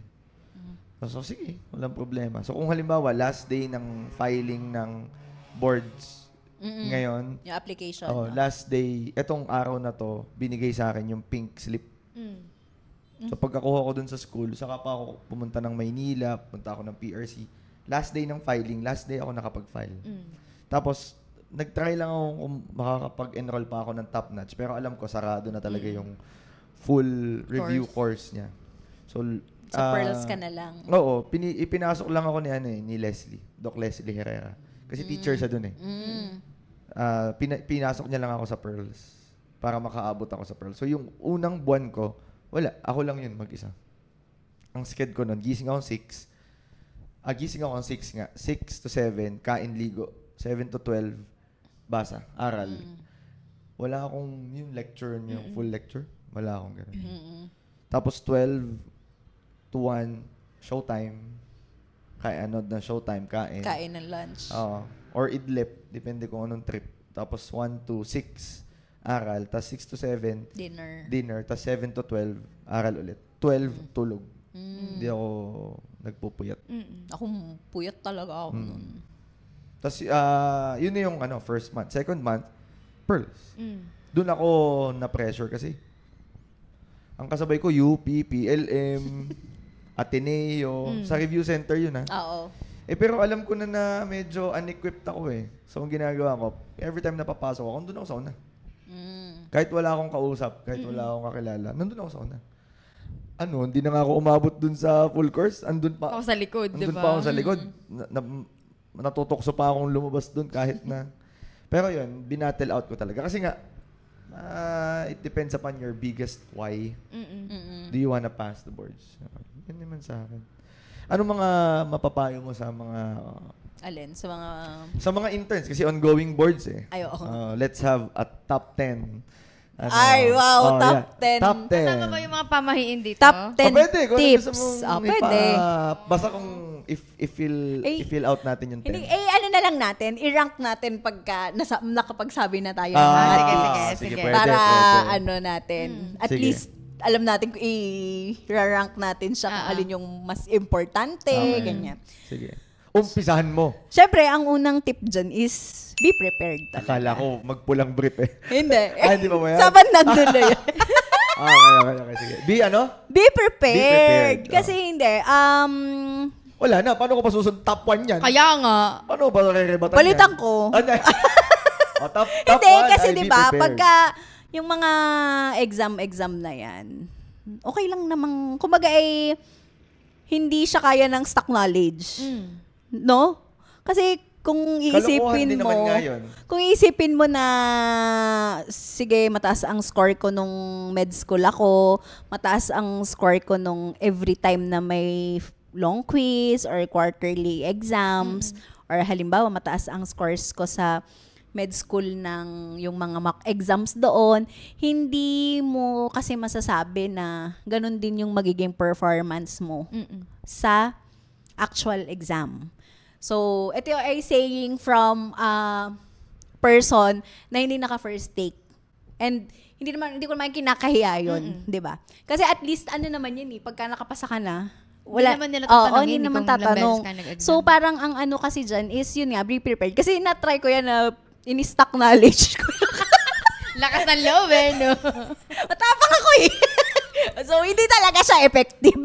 So, sige, walang problema. So, kung halimbawa, last day ng filing ng boards ngayon, yung application. Last day, etong araw na to, binigay sa akin yung pink slip. So, pagkakuha ko dun sa school, saka pa ako pumunta ng Maynila, pumunta ako ng PRC. Last day ng filing, last day ako nakapag-file. Tapos, nag-try lang ako kung makakapag-enroll pa ako ng top notch. Pero alam ko, sarado na talaga yung full review course niya. So, pearls ka na lang. Oo. Ipinasok lang ako ni Leslie. Doc Leslie Herrera. Kasi teacher siya dun eh. Pinasok niya lang ako sa pearls para makaabot ako sa pearls. So, yung unang buwan ko, wala. Ako lang yun mag-isa. Ang sked ko nun, gising ako 6. Gising ako 6 nga. 6 to 7, kain ligo. 7 to 12, basa, aral. Wala akong yung lecture, yung full lecture. Wala akong ganun. Tapos 12 to 1, showtime. Showtime, kain. Kain ng lunch. Or idlip, depende kung anong trip. Tapos 1 to 6, aral. Tapos 6 to 7, dinner. Tapos 7 to 12, aral ulit. 12, tulog. Hindi ako nagpupuyat. Ako, puyat talaga ako nun. Tapos, yun na yung first month. Second month, pearls. Doon ako na-pressure kasi ang kasabay ko, UP, PLM, Ateneo. Sa review center yun, ha? Oo. Pero alam ko na medyo unequipped ako eh. So, ang ginagawa ko, every time napapasok ako, nandun ako sa una. Kahit wala akong kausap, kahit wala akong kakilala, nandun ako sa una. Hindi na nga ako umabot dun sa full course. Andun pa ako sa likod, andun pa ako sa likod. Natutokso pa akong lumabas dun kahit na. Pero yun, binattle out ko talaga. Kasi nga, it depends upon your biggest why. Do you wanna pass the boards? Yan naman sa akin. Ano mga mapapayo mo sa mga... Alin? Sa mga interns. Kasi ongoing boards eh. Ay, oo. Let's have a top 10. Ay, wow, top 10. Top 10. Kasama ba yung mga pamahiin dito? Top 10 pwede, kung tips. Pwede. Basta kung i-fill out natin yung 10. Hindi, ano na lang natin, i-rank natin pagka nakapagsabi na tayo. Sige. Pwede, para pwede. natin. At Sige. least, alam natin kung i-rank natin siya kung alin yung mas importante, ganyan. Sige. Umpisahan mo. Siyempre, ang unang tip dyan is be prepared talaga. Akala ko magpulang brief eh. Hindi. Hindi pa ba yan? Saban nandun na yun. Okay. Sige. Be Be prepared. Kasi hindi. Wala na. Paano ko pa susunod? Top 1 yan. Kaya nga. Paano ba re-rebatan Palitan ko. Top Hindi, 1, kasi be diba, prepared. pagka yung mga exam na yan, okay lang namang, kumbaga hindi siya kaya ng stock knowledge. No? Kasi kung iisipin mo, kung iisipin mo na, sige, mataas ang score ko nung med school ako, mataas ang score ko nung every time na may long quiz or quarterly exams, or halimbawa, mataas ang scores ko sa med school ng yung mga mock exams doon, hindi mo kasi masasabi na ganun din yung magiging performance mo sa actual exam. So, ito yung ay saying from person na hindi naka-first take. And hindi ko naman kinakahiya yun, di ba? Kasi at least ano naman yun pagka nakapasa ka na, wala, hindi naman nila tatanungin hindi naman tatanong. So, parang ang ano kasi dyan is yun nga, be prepared. Kasi na-try ko yan na in-stock knowledge ko. Lakas ng loob no? Matapang ako So, hindi talaga siya effective.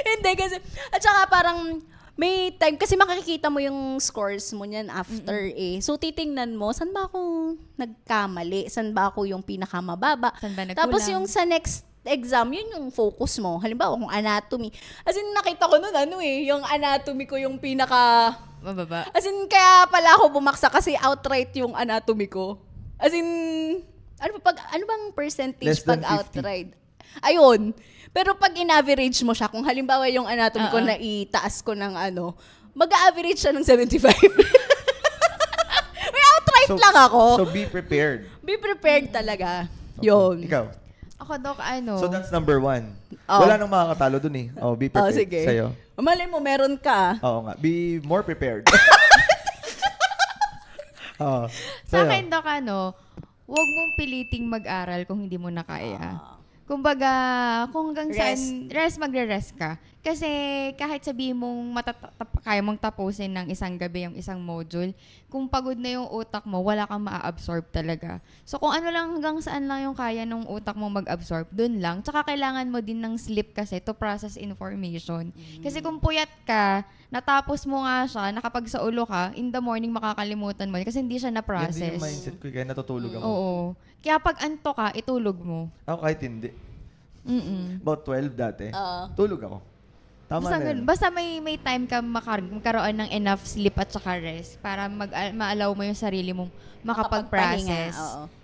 Hindi kasi, at saka parang, may time, kasi makikita mo yung scores mo niyan after So, titingnan mo, saan ba ako nagkamali? Saan ba ako yung pinakamababa? Saan ba nagkulang? Tapos yung sa next exam, yun yung focus mo. Halimbawa, kung anatomy. As in, nakita ko nun, yung anatomy ko yung pinaka... Mababa. As in, kaya pala ako bumaksak kasi outright yung anatomy ko. As in, ano bang percentage pag outright? Ayun. Pero pag in-average mo siya, kung halimbawa yung anatomy ko na itaas ko ng mag-average siya ng 75. May outright lang ako. So be prepared. Be prepared talaga. Okay. Yun. Ikaw? Ako, Doc, So that's number 1. Wala nang makakatalo dun be prepared. Sige. Sa'yo. Malay mo, meron ka. Oo nga. Be more prepared. Sa akin, Doc, huwag mong piliting mag-aral kung hindi mo na kaya. Kumbaga, kung hanggang saan, magre-rest ka. Kasi kahit sabihin mong kaya mong tapusin ng isang gabi yung isang module, kung pagod na yung utak mo, wala kang ma-absorb talaga. So kung ano lang hanggang saan lang yung kaya ng utak mo mag-absorb, dun lang. Tsaka kailangan mo din ng sleep kasi to process information. Kasi kung puyat ka, natapos mo nga siya, nakapagsaulo ka, in the morning makakalimutan mo kasi hindi siya na-process. Yan din yung mindset ko, kaya natutulog ako. Oo. Kaya pag anto ka, itulog mo. Ako kahit hindi. About 12 dati. Tulog ako. Tama basta, na yun. Basta may time ka magkaroon ng enough sleep at saka rest para ma-allow mo yung sarili mong makapag-process.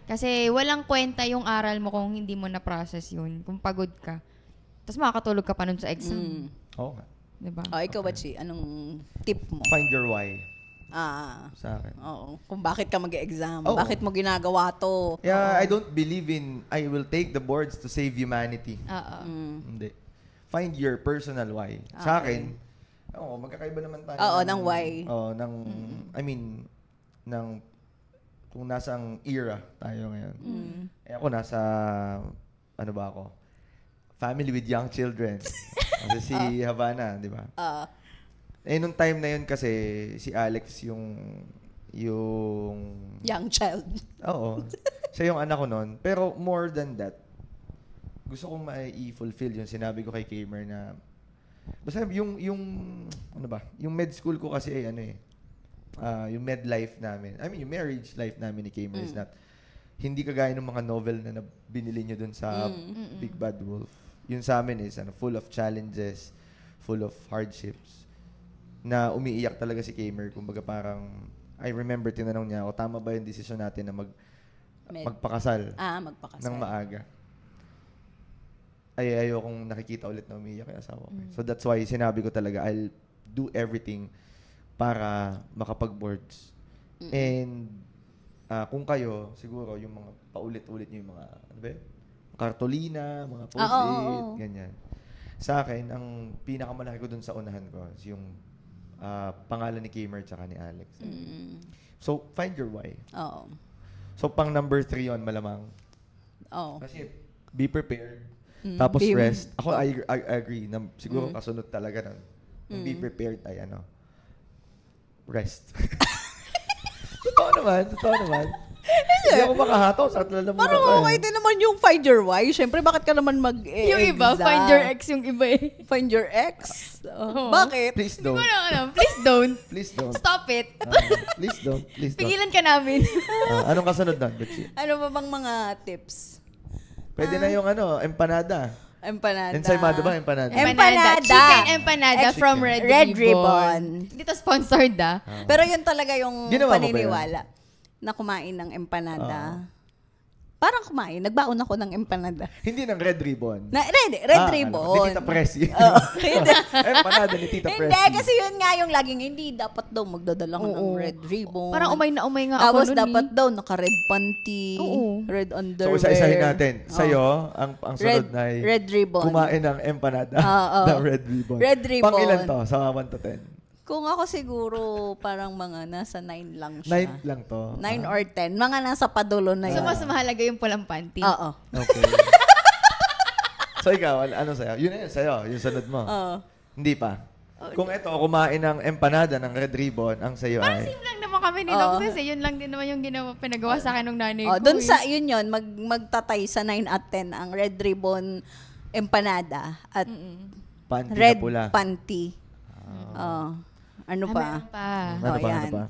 Kasi walang kwenta yung aral mo kung hindi mo na-process yun. Kung pagod ka. Tapos makakatulog ka pa nun sa exam. Oo nga. Diba? Ikaw, Bachi, anong tip mo? Find your why. Sa akin. Oo. Kung bakit ka mag-exam. Bakit mo ginagawa to. Yeah, I don't believe in I will take the boards to save humanity. Hindi. Find your personal why. Sa akin, magkakaiba naman tayo. Ng why. I mean, kung nasa ang era tayo ngayon. Ako nasa, ano ba ako? Family with young children. Kasi si Havana, di ba? Nung time na yun kasi, si Alex yung young child. Oo. Siya yung anak ko noon. Pero more than that, gusto kong ma-i-fulfill yung sinabi ko kay Kamer na basta yung med school ko kasi yung med life namin. I mean, yung marriage life namin ni Kamer is not hindi kagaya ng mga novel na binili nyo dun sa Big Bad Wolf. Yun sa amin is full of challenges, full of hardships na umiiyak talaga si Kamer. Kumbaga parang I remember tinanong niya ako, tama ba yung desisyon natin na magpakasal? Magpakasal. Ng maaga. Ayokong nakikita ulit na umiiyak yung asawa ko. So that's why sinabi ko talaga, I'll do everything para makapag-boards. And kung kayo, siguro yung mga paulit-ulit nyo yung mga, kartolina, mga post-it, ganyan. Sa akin, ang pinakamalaki ko dun sa unahan ko is yung pangalan ni Kamer tsaka ni Alex. So, find your why. So, pang number 3 yun, malamang. Kasi, be prepared. Tapos rest. Ako, I agree. Na, siguro kasunod talaga nun. Be prepared ay rest. Totoo naman. Hindi ako makahato. Sa atla naman parang okay din naman yung find your why. Siyempre, bakit ka naman Yung iba, find your ex yung iba eh. Find your ex? Bakit? Please don't. Hindi ko na alam. Please don't. Please don't. Stop it. Please don't. Please don't. Pigilan ka namin. Anong kasunod doon, Betchy? Ano ba bang mga tips? Pwede na yung empanada. Empanada. Ensaymado ba? Empanada. Empanada. Chicken empanada Chicken. from Red Ribbon. Dito sponsored Pero yun talaga yung Ginawa mo ba paniniwala na kumain ng empanada. Parang kumain. Nagbaon ako ng empanada. Hindi ng Red Ribbon. Red Ribbon. Ni Tita Pressy. Empanada ni Tita Pressy. Hindi, kasi yun nga yung laging hindi dapat daw magdadala ko ng Red Ribbon. Parang umay nga ako Tapos nun dapat daw naka-red panty, red underwear. So, isa-isahin natin. Sa'yo, ang sunod na ay Red Ribbon. kumain ng empanada ng Red Ribbon. Red Ribbon. Pang ilan to? Sa 1 to 10? Kung ako siguro, parang mga nasa 9 lang siya. 9 lang to. 9 or 10. Mga nasa padulo na yun. So, mas mahalaga yung pulang panty. Oo. Okay. So, ikaw, ano sa'yo? Yun na yun sa'yo. Yung sunod mo. Hindi pa. Kung ito, kumain ng empanada ng Red Ribbon, ang sa'yo Parang ay... same lang naman kami ni Doc Ses. Yun lang din naman yung pinagawa sa akin ng nanay ko. Doon sa, yun magtatay sa 9 at 10 ang Red Ribbon empanada at Panty red na pula. panty. Ano pa? Meron pa. Ano pa? yan. Ano pa?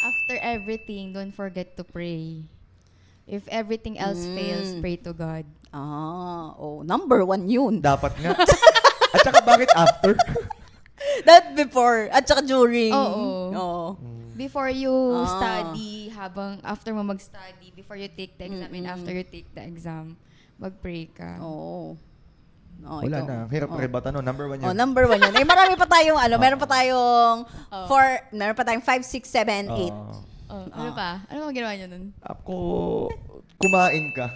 After everything, don't forget to pray. If everything else fails, pray to God. Number 1 yun. Dapat nga. At saka bakit after? That before. At saka during. Oo. Before you study, after mo mag-study, before you take the exam, and after you take the exam, mag-pray ka. Oo. Wala na. Hirap rebata no. Number 1 yun. Number 1 yun. Marami pa tayong, meron pa tayong 5, 6, 7, 8. Ano pa? Ano mga ginawa nyo nun? Ako, kumain ka.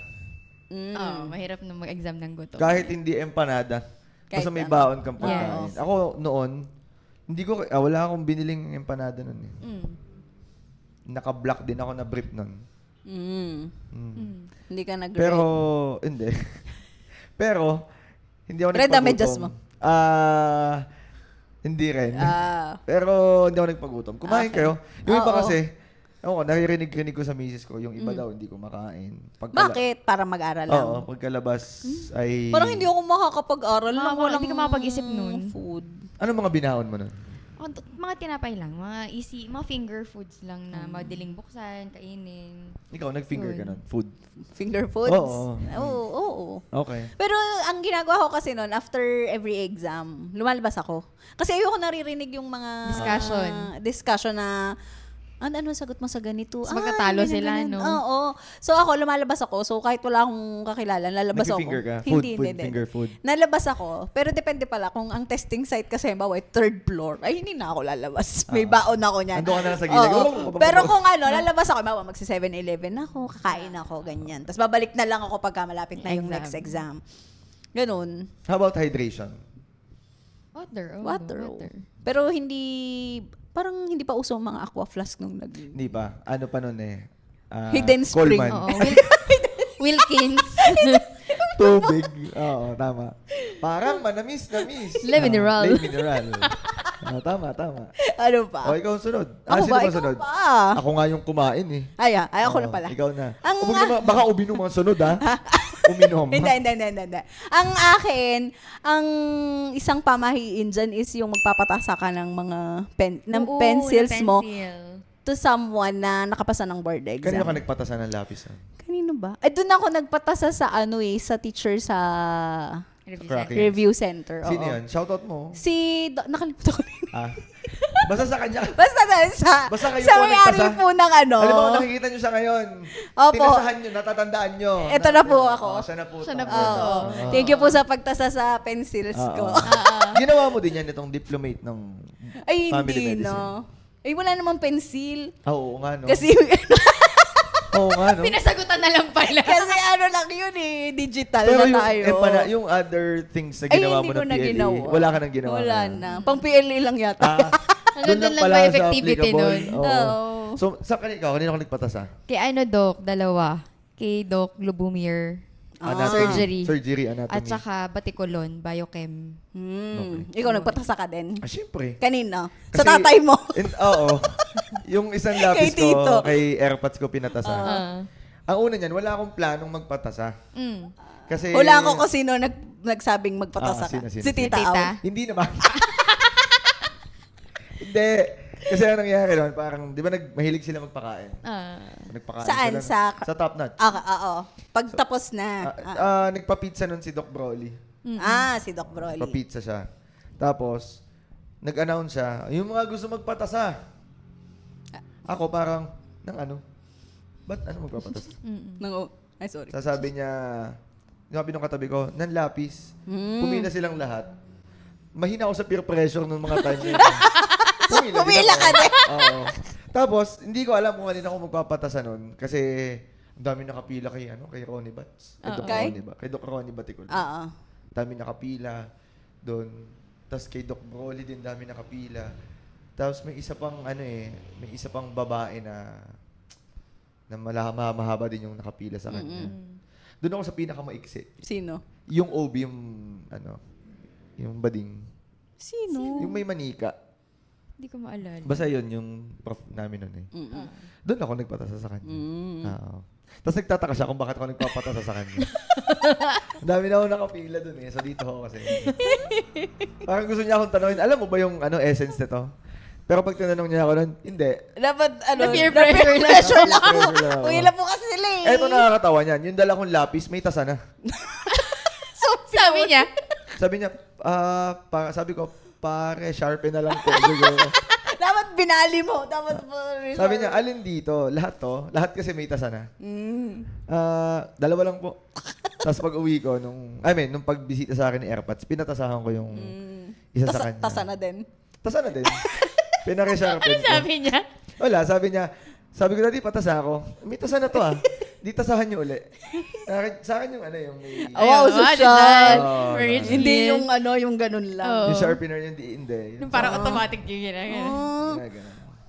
Mahirap na mag-exam ng gutom. Kahit hindi empanada. Basta may baon kang pagkain. Yes. Ako noon, wala akong biniling empanada nun eh. Naka-block din ako na brief nun. Hindi ka nag-red. Pero, hindi. Pero, hindi ako Red nagpagutom. na medyas mo? Hindi rin. Pero, hindi ako nagpagutom. Kumain kayo. Yung iba kasi, naririnig ko sa misis ko, yung iba daw hindi ko makain. Bakit? Para mag-aral lang? Oo, pagkalabas ay... Parang hindi ako makakapag-aral lang. Hindi ka makapag-isip nun. Food. Ano mga binaon mo nun? Mga tinapay lang. Mga easy, mga finger foods lang na madaling buksan, kainin. Ikaw, nag-finger ka nun? Food? Finger foods? Oo. Okay. Pero ang ginagawa ko kasi nun, after every exam, lumalabas ako. Kasi ayoko naririnig yung mga... Discussion na... Ano sagot mo sa ganito? Magkatalo sila, no? Oo. So ako, lumalabas ako. So kahit wala akong kakilala, lalabas ako. Nag-finger ka? Hindi. Finger food? Nalabas ako. Pero depende pala kung ang testing site kasi, bawa, 3rd floor, ay hindi na ako lalabas. May baon ako niyan. Ando ka na sa gilid. Pero kung lalabas ako, bawa, magsi-7-Eleven ako, kakain ako, ganyan. Tapos babalik na lang ako pagka malapit na yung next exam. Ganun. How about hydration? Water. Pero parang hindi pa uso ang mga aqua flask nung Hindi pa. Ano pa nun eh? Hidden Spring. Wilkins. Tubig. Oo, tama. Parang manamis-namis. Le Mineral. Tama. Ano pa? O, ikaw sunod. Ako Sino ba? ba Ikaw sunod? pa. Ako nga yung kumain eh. Ay, ako na pala. Ikaw na. Baka uminom ang sunod ha? Uminom. Hindi. Ang akin, ang isang pamahiin dyan is yung magpapatasa ka ng mga pencils mo to someone na nakapasa ng board exam. Kanino ka nagpatasa ng lapis? Kanino ba? Doon ako nagpatasa sa sa teacher sa review center. Sino yun? Shoutout mo. Nakalimutan ko rin. Basta sa kanya. Basta kayo sa may-ari po ng Alam mo, nakikita nyo siya ngayon. Opo. Tinasahan nyo, natatandaan nyo. Ito na po ako. Siya na po. Thank you po sa pagtasa sa pencils ko. Ginawa mo din yan itong diplomate ng family medicine. No. Wala namang pencil. Oo nga, no? Kasi Oo nga, no? Pinasagutan na lang pala. Kasi lang yun digital pero na tayo. Yung other things na ginawa mo ng PLE, wala ka nang ginawa. Wala na. Pang PLE lang yata. Doon lang ba effectivity nun? So, kanina ka nagpatasa? Kay Doc, 2. Kay Doc Lubumir. Surgery anatomy. At saka batikulon, biochem. Okay. Ikaw nagpatasa ka din? Siyempre. Kanina? Sa tatay mo? Oo. Yung isang lapis Kay Tito. ko, kay airpods ko pinatasa. Ang una niyan, wala akong planong magpatasa. Kasi... Hulaan ko kung sino nagsabing magpatasa ka. Sino? Si Tita Au. Hindi naman. Hindi. Kasi anong nangyari doon, parang, di ba mahilig sila magpakain? Nagpakain Saan? Sila, sa Top Notch. Oo. Pagtapos na. Nagpa-pizza nun si Doc Broly. Si Doc Broly. Nagpa-pizza siya. Tapos, nag-announce siya, yung mga gusto magpatasa. Ako parang, ba't magpapatasa? Ay, sorry. Sasabi niya, sabi nung katabi ko, ng lapis. Pumila silang lahat. Mahina ako sa peer pressure ng mga time na yun. Pumila ka din. Oo. Tapos, hindi ko alam kung kanina ako magpapatasa nun. Kasi, ang dami nakapila kay Ronnie Bats. Kay Doc Ronnie Baticol. Dami nakapila doon. Tapos kay Doc Broly din dami nakapila. Tapos may isa pang babae na mahaba din yung nakapila sa kanya. Doon ako sa pinakamaiksi. Sino? Yung OB, yung bading. Sino? Yung may manika. Hindi ko maalala. Basta yun, yung prof namin nun eh. Doon ako nagpatasa sa kanya. Tapos nagtataka siya kung bakit ako nagpapatasa sa kanya. Ang dami na ako nakapila doon eh. So dito ako kasi. Parang gusto niya akong tanongin, alam mo ba yung essence nito? Pero pag tinanong niya ako nun, hindi. Dapat, peer pressure lang ako. Uwila po kasi sila eh. Eto nakakatawa niyan. Yung dala kong lapis, may tasa na. Sabi niya? Sabi ko, pare, sharpen na lang po. Dapat binali mo. Sabi niya, alin dito? Lahat to? Lahat kasi may tasa na. Dalawa lang po. Tapos pag uwi ko, nung pagbisita sa akin ni AirPods, pinatasahan ko yung isa sa kanya. Tasa na din. Tasa na din. Pinaka-sharpen Ano sabi niya? Wala, sabi ko, dati patasa ako. May tasa na to Di tasahan niyo uli. Sa akin yung may... Wow, social. Very hindi yung yung ganun lang. Yung sharpener yung hindi. Yung parang automatic yung ginagawa.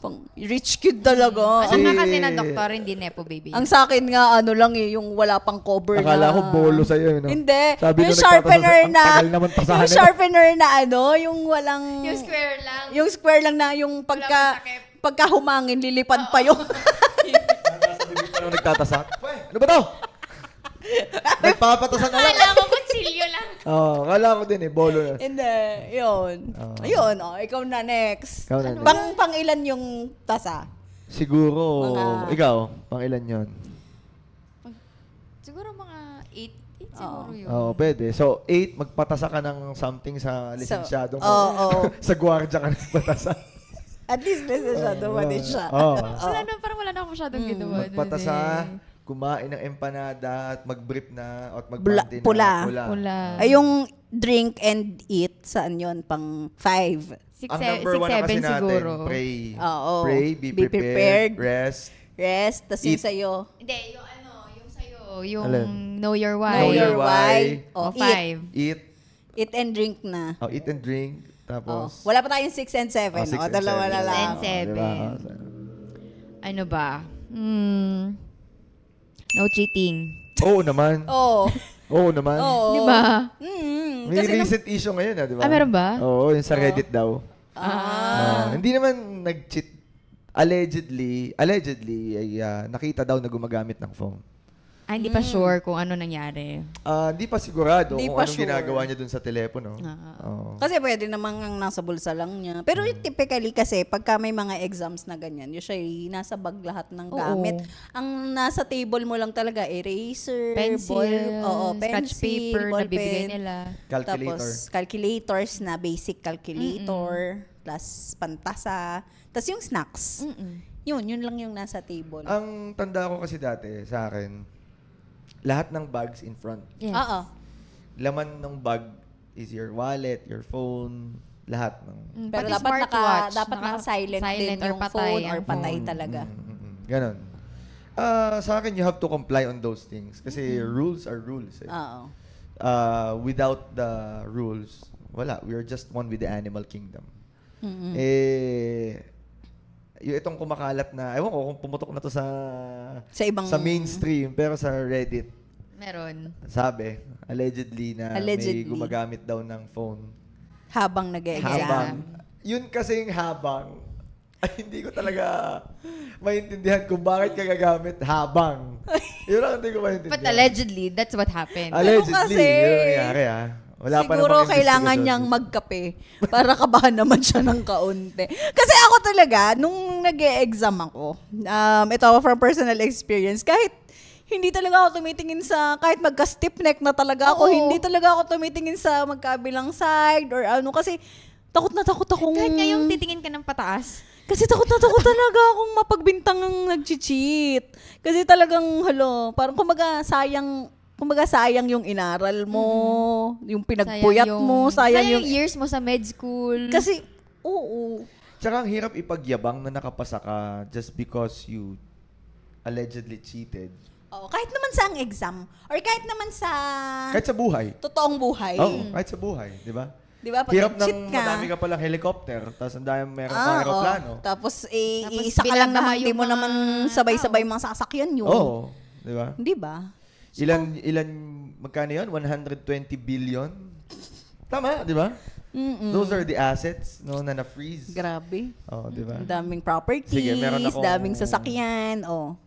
Pang rich kid talaga. Ano nga kasi ng doktor, hindi nepo baby. Ang sa akin nga, lang yung wala pang cover Akala ko bolo sa'yo. Hindi. Sabi yung sharpener na, yung sharpener na yung walang... Yung square lang. Yung square lang na yung pagka humangin, lilipad pa yung... Nagtatasa. Ano ba to? Nagpapatasan na lang. Kala mo kutsilyo lang. Kala ko din bolo na. Hindi, yun. Ayun, ikaw na next. Pang ilan yung tasa? Siguro, ikaw, pang ilan yun? Siguro mga 8 siguro yun. Pwede. So, 8, magpatasa ka ng something sa lisensyado mo. Sa gwardiya ka nagpatasa. At least lisensyado mo din siya. Wala na ako masyadong ginawa. Magpatasa, kumain ng empanada, at mag-brief na, at mag-bandi na. Pula. Ay, yung drink and eat, saan yun? Pang 5. Ang number 1 na kasi natin, siguro. Pray, be prepared, rest. Tas yung sa'yo. Hindi, yung sa'yo, yung know your why. Know your why. 5. Eat and drink na. Eat and drink. Tapos, wala pa tayong 6 and 7. 6 and dalawa na 6 lang. and 7. Ano ba? No cheating. Oo naman. Oo naman. Di ba? May recent issue ngayon, di ba? Meron ba? Oo, yung sa Reddit daw. Hindi naman nag-cheat. Allegedly, ay nakita daw na gumagamit ng phone. Hindi pa sure kung ano nangyari. Hindi pa sigurado Di kung pa anong sure. ginagawa niya dun sa telepono. Kasi pwede namang nasa bulsa lang niya. Pero typically kasi, pagka may mga exams na ganyan, usually nasa bag lahat ng gamit. Ang nasa table mo lang talaga, eraser, Pencil, scratch pencil, paper na ballpen. bibigay nila. Calculator. Tapos, calculators na basic calculator, plus pantasa. Tapos yung snacks. Yun lang yung nasa table. Ang tanda ko kasi dati sa akin, lahat ng bags in front. Yes. Laman ng bag is your wallet, your phone, lahat ng... Pero Pati dapat smartwatch, naka-silent din or yung patay phone or ang patay phone. talaga. Ganon. Sa akin, you have to comply on those things. Kasi rules are rules. Without the rules, wala. We are just one with the animal kingdom. Yung itong kumakalat na, ewan ko kung pumutok na to sa ibang sa mainstream, pero sa Reddit, Meron. Sabi, allegedly na may gumagamit daw ng phone. Habang nag-exam. Yun kasing habang, ay hindi ko talaga maintindihan kung bakit ka gagamit habang. Yun lang hindi ko maintindihan. But allegedly, that's what happened. Allegedly, yun ang nangyari Wala siguro kailangan niyang magkape para kabahan naman siya ng kaunti. Kasi ako talaga, nung nag-e-exam ako, ito from personal experience, kahit hindi talaga ako tumitingin sa, kahit magka-stiff neck na talaga ako, hindi talaga ako tumitingin sa magkabilang side or ano, kasi takot na takot akong... Kahit ngayong titingin ka ng pataas. Kasi takot na takot talaga akong mapagbintang ng nag-cheat. Kasi talagang, parang kumbaga sayang yung inaral mo, yung pinagpuyat mo, sayang yung years mo sa med school. Kasi, oo. Tsaka ang hirap ipagyabang na nakapasa ka just because you allegedly cheated. Oh, kahit naman sa ang exam, or kahit naman sa... Kahit sa buhay. Totoong buhay. Oo, kahit sa buhay, di ba? Di ba? Pag hirap nag-cheat ng madami ka palang helicopter, tapos ang dami meron kang aeroplano. Tapos isa ka lang naman, hindi mo naman sabay-sabay mga sasakyan yun. Oo, di ba? Di ba? Ilan, magkano yun? 120 billion? Tama, di ba? Those are the assets no, na na-freeze. Grabe. Oh, di ba? Daming properties, sige, daming sasakyan. Oh.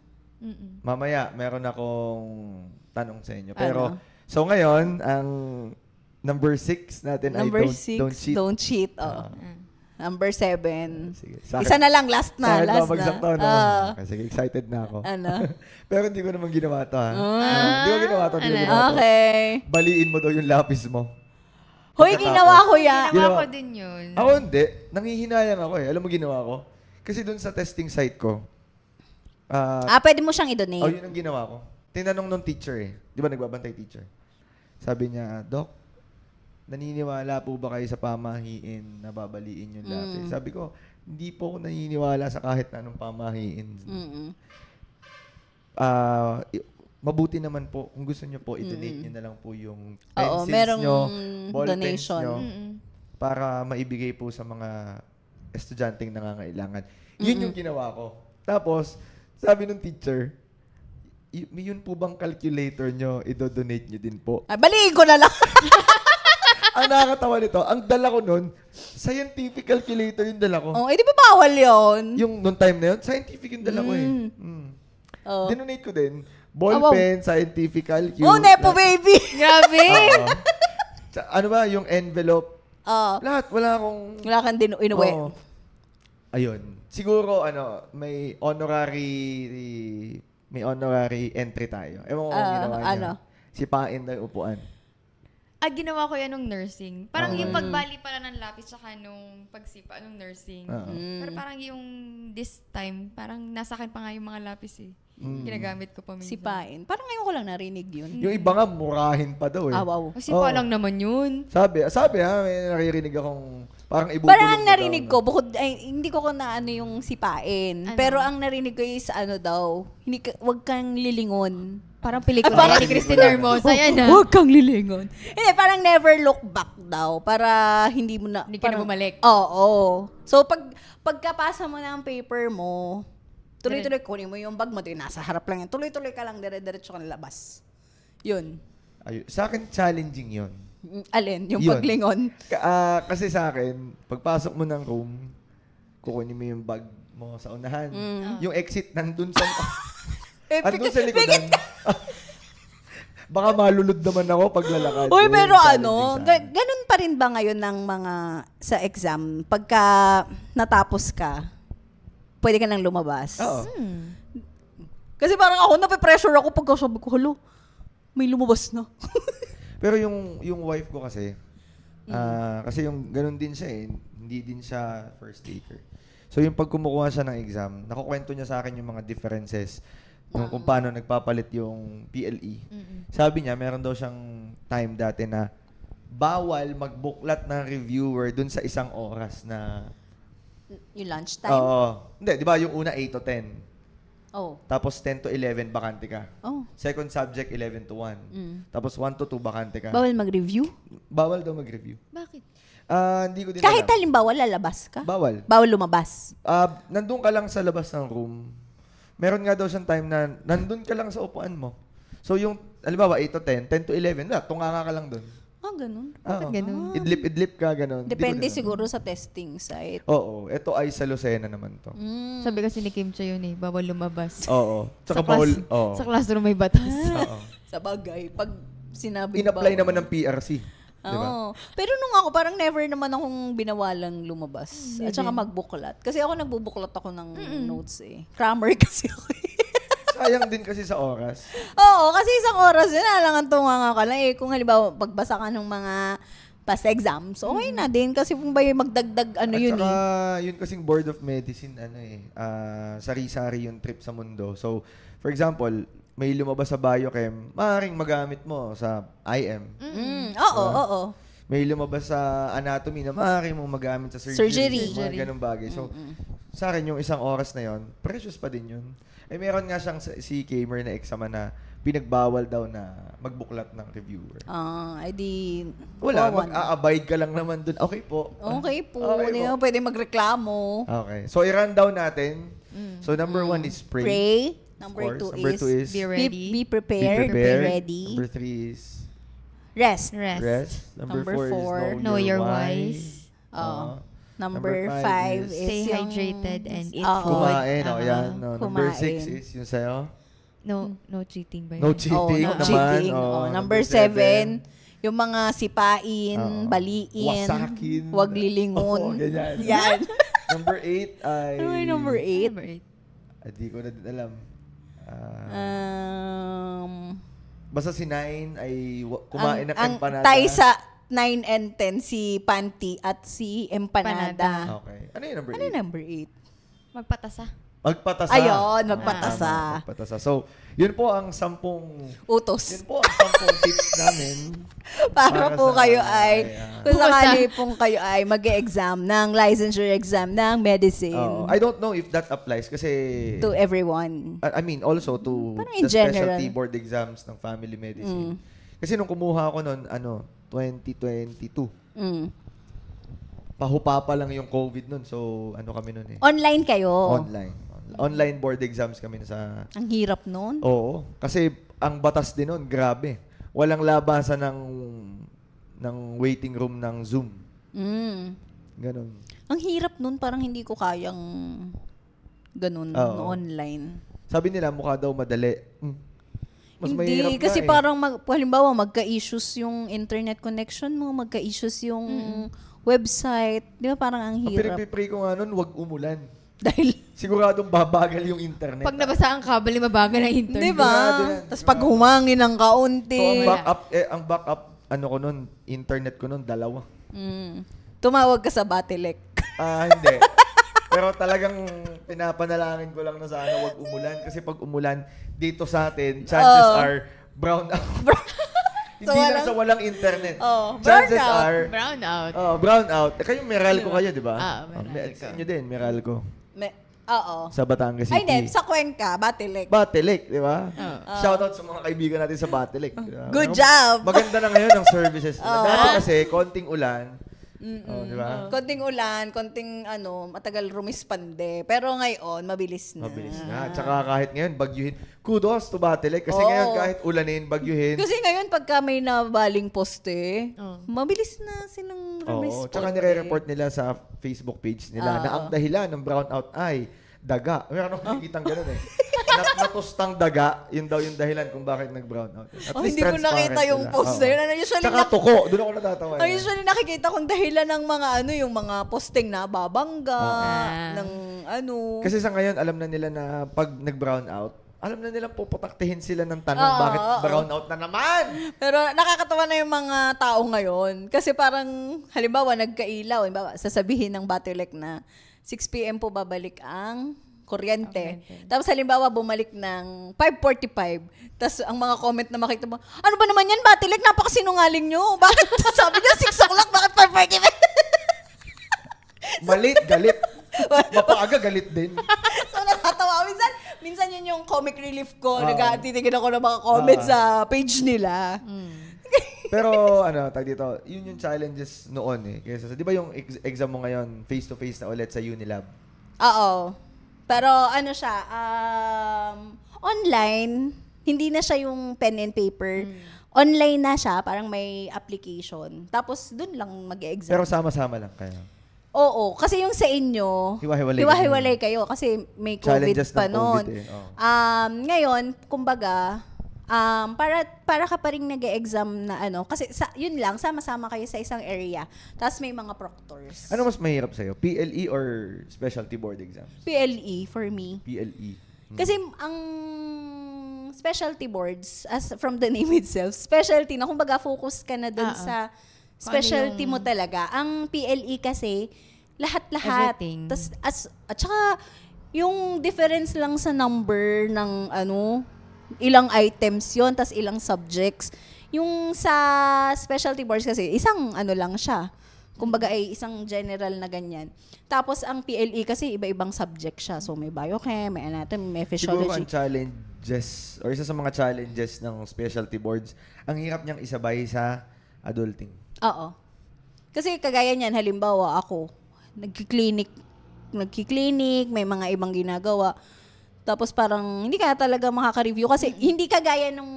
Mamaya, meron akong tanong sa inyo. Pero, so ngayon, ang number 6 natin number ay don't cheat. Don't cheat. Oh. Number 7. Sige. Isa na lang, last na. Last na. Okay, sige, excited na ako. Ano? Pero hindi ko naman ginawa to, ha? Hindi ko ginawa to. Okay. Baliin mo daw yung lapis mo. Hoy, ginawa ko yan. Ginawa ko din yun. Ako hindi. Nanghihinayang ako Alam mo ginawa ko? Kasi dun sa testing site ko, pwede mo siyang i-donate. yun ang ginawa ko. Tinanong nung teacher Di ba nagbabantay teacher? Sabi niya, Doc, naniniwala po ba kayo sa pamahiin na babaliin yung lapis? Sabi ko, hindi po ako naniniwala sa kahit na anong pamahiin. Mabuti naman po, kung gusto nyo po, i-donate nyo na lang po yung pencils nyo, ball pens nyo, para maibigay po sa mga estudyanteng nangangailangan. Yun yung ginawa ko. Tapos, sabi ng teacher, yun po bang calculator nyo, i-donate nyo din po? Baliin ko na lang. Ang nakakatawa nito, ang dala ko nun, scientific calculator yung dala ko. Di ba bawal yun? Yung noong time na yun, scientific yung dala ko Dinonate ko din. Ball pen, scientific calculator. Oh, Nepo baby! Grabe! Ano ba, yung envelope? Lahat, wala kang inuwi. Ayun. Siguro, may honorary entry tayo. Ewan ko kung ginawa niya. Sipain na yung upuan. Ginawa ko yan nung nursing. Parang yung pagbali pala ng lapis tsaka nung pagsipa nung nursing. Pero parang yung this time, parang nasa akin pa nga yung mga lapis Ginagamit ko pa minsan. Sipain. Parang ngayon ko lang narinig yun. Yung iba nga, murahin pa daw Wow. Sipa lang naman yun. Sabi may naririnig akong parang ibubulong. Parang ang narinig ko, hindi ko na yung sipain. Pero ang narinig ko is wag kang lilingon. Parang pelikula ni Christine Hermosa yan Huwag kang lilingon. Hindi, parang never look back daw. Para hindi mo na... Hindi ka na bumalik. Oo. So, pagkapasa mo na ang paper mo, tuloy-tuloy kunin mo yung bag mo, nasa harap lang yan. Tuloy-tuloy ka lang, dire-diretso ka nalabas. Yun. Sa akin, challenging yun. Alin? Yung paglingon? Kasi sa akin, pagpasok mo ng room, kukunin mo yung bag mo sa unahan. Yung exit nandun sa... andun sa likodan. Baka malulod naman ako paglalakad. Uy, pero ganun pa rin ba ngayon ng mga sa exam? Pagka natapos ka, pwede ka nang lumabas? Oo. Kasi parang ako, nape-pressure ako pagka sabi ko, halo, may lumabas na. Pero yung wife ko kasi, kasi yung ganun din siya hindi din siya first taker. So yung pag kumukuha siya ng exam, nakukwento niya sa akin yung mga differences kung paano nagpapalit yung PLE. Sabi niya, meron daw siyang time dati na bawal magbuklat ng reviewer dun sa 1 oras na... Yung lunchtime? Oo. Hindi, di ba yung una 8 to 10? Oh. Tapos 10 to 11, bakante ka. Oh. Second subject, 11 to 1. Tapos 1 to 2, bakante ka. Bawal mag-review? Bawal daw mag-review. Bakit? Hindi ko din Kahit alam. halimbawa, lalabas ka? Bawal. Bawal lumabas? Nandun ka lang sa labas ng room. Meron nga daw siyang time na nandun ka lang sa upuan mo. So yung halimbawa 8 to 10, 10 to 11, tunganga ka lang dun. Ganun. Bakit ganun? Idlip ka, ganun. Depende siguro sa testing site. Oo. Ito ay sa Lucena naman to. Sabi kasi ni Kim Cho yun bawal lumabas. Oo. Tsaka sa classroom may batas. Oo. Sa bagay, pag sinabi in-apply naman ng PRC. Diba? Pero nung ako, parang never naman akong binawalang lumabas. At saka magbuklat. Kasi ako nagbubuklat ako ng notes Crammer kasi ako Sayang din kasi sa oras. Oo, kasi isang oras yun, alangan tunganga ka lang Kung halimbawa, pagbasa ka ng mga past exams, okay na din. Kasi kung ba yung magdagdag yun yun kasing Board of Medicine, sari-sari yung trip sa mundo. So, for example, may lumabas sa biochem, maaaring magamit mo sa IM. Oo. May lumabas sa anatomy na maaaring mong magamit sa surgery. Mga ganun bagay. So, sa akin, yung isang oras na yon, precious pa din yun. Meron nga siyang si Kamer na exam na pinagbawal daw na magbuklat ng reviewer. Wala, mag-a-abide ka lang naman dun. Okay po. Okay po. Hindi mo pwede magreklamo. Okay. So, i-run down natin. So, number 1 is pray. Number 2 is be ready. Be prepared. Be ready. Number 3 is rest. Number 4 is know your whys. Number 5 is stay hydrated and eat food. Kumain. Number 6 is yung sa'yo? No cheating ba yun? No cheating no naman. cheating. Number 7, yung mga sipain, baliin, wasakin, wag lilingon. Ganyan. Yan. Number 8 ay... Ano yung number 8? Hindi ko na din alam. Basta si 9 ay kumain ng empanada. Ang tay sa 9 and 10, si Panty at si Empanada. Okay. Ano yung number 8? Ano yung number 8? Magpatasa. Ayun, magpatasa. Magpatasa. So, yun po ang 10 utos. Yun po ang 10 tips namin. Para po kayo kung sakali pong kayo ay mag-e-exam ng licensure exam ng medicine. I don't know if that applies kasi to everyone. I mean, also to the specialty board exams ng family medicine. Kasi nung kumuha ako noon, 2022. Pahupa pa lang yung COVID nun. So, kami nun Online kayo? Online board exams kami sa... Ang hirap nun? Oo. Kasi ang batas din nun, grabe. Walang labasan ng waiting room ng Zoom. Ganun. Ang hirap nun, parang hindi ko kayang ganun online. Sabi nila, mukha daw madali. Mas hindi, kasi parang halimbawa magka-issues yung internet connection mo, magka-issues yung website. Di ba parang ang hirap? Pray ko nga nun, wag umulan. Dahil siguradong babagal yung internet. Pag nabasa ang kabel, mabagal ang internet. Di ba? Tapos pag humangin ng kaunti. So ang backup, ko nun, internet ko nun, 2. Tumawag ka sa Batilek. Hindi. Pero talagang pinapanalangin ko lang na sana wag umulan. Kasi pag umulan, dito sa atin, chances are brown out. Hindi lang sa walang internet. Chances are brown out. Brown out. Kayo Meralco kayo, di ba? Meralco. Inyo din, Meralco. Oo. Sa Batangas City. Ay, hindi. Sa Cuenca, Batilek. Batilek, di ba? Shoutout sa mga kaibigan natin sa Batilek. Good job! Maganda na ngayon ang services. Dati kasi, konting ulan. Di ba? Konting ulan, konting matagal rumispande. Pero ngayon, mabilis na. Mabilis na. Tsaka kahit ngayon, bagyuhin. Kudos to Batilek. Kasi ngayon, kahit ulanin, bagyuhin. Kasi ngayon, pagka may nabaling poste, mabilis na silang rumispande. Tsaka nire-report nila sa Facebook page nila na ang dahilan ng brownout ay daga. Meron akong nakikitang gano'n natustang daga, yun daw yung dahilan kung bakit nag-brown out. At least hindi ko nakita yung post na yun. Tsaka tuko, doon ako natatawa. Usually nakikita kong dahilan ng mga yung mga posting na babangga, ng Kasi sa ngayon, alam na nila na pag nag-brown out, alam na nila puputaktihin sila ng tanong bakit brown out na naman. Pero nakakatawa na yung mga tao ngayon. Kasi parang, halimbawa, nagkailaw. Halimbawa, sasabihin ng Batilek na 6 p.m. po babalik ang kuryente. Tapos halimbawa, bumalik ng 5:45. Tapos ang mga comment na makita mo, ano ba naman yan, Batilek? Napakasinungaling nyo. Bakit sabi niya 6 o'clock? Bakit 5:45? Malit, galit. Mapaaga, galit din. So nakatawa. Minsan yun yung comic relief ko. Nag-titigil ako ng mga comments sa page nila. Pero tag dito, yun yung challenges noon Kasi di ba yung exam mo ngayon, face-to-face na ulit sa Unilab? Oo. Pero siya, online, Hindi na siya yung pen and paper. Online na siya, parang may application. Tapos dun lang mag-exam. Pero sama-sama lang kayo. Oo, kasi yung sa inyo, hiwa-hiwalay kayo kasi may COVID challenges pa ng noon. COVID eh. Ngayon, kumbaga, para ka pa rin nag-exam na kasi yun lang, sama-sama kayo sa isang area. Tapos may mga proctors. Ano mas mahirap sa'yo? PLE or specialty board exams? PLE for me. PLE. Kasi ang specialty boards, as from the name itself, specialty na kumbaga focus ka na dun sa specialty mo talaga. Ang PLE kasi, lahat-lahat. At saka, yung difference lang sa number ng ilang items yon, tas ilang subjects. Yung sa specialty boards kasi, isang lang siya. Kumbaga ay isang general na ganyan. Tapos ang PLE kasi iba-ibang subject siya. So may biochem, may anatomy, may physiology. Siguro ang challenges, or isa sa mga challenges ng specialty boards, ang hirap niyang isabay sa adulting. Oo. Kasi kagaya niyan, halimbawa ako, nagki-clinic, may mga ibang ginagawa. Tapos parang hindi ka talaga makaka-review kasi hindi kagaya nung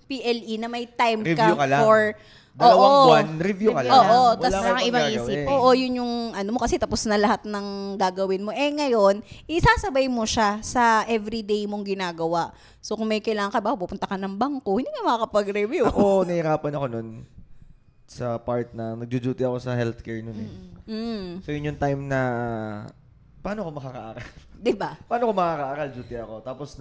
PLE na may time review ka for dalawang buwan, review ka lang. Oo, wala kang ibang isip. Oo, yun yung mo kasi tapos na lahat ng gagawin mo. Ngayon, isasabay mo siya sa everyday mong ginagawa. So kung may kailangan ka ba, pupunta ka ng bangko, hindi ka makakapag-review. Ako, nahihirapan ako nun sa part na nagjo-duty ako sa healthcare nun eh. So yun yung time na paano ko makakaaral? Diba? Paano ko makakaaral? Duty ako. Tapos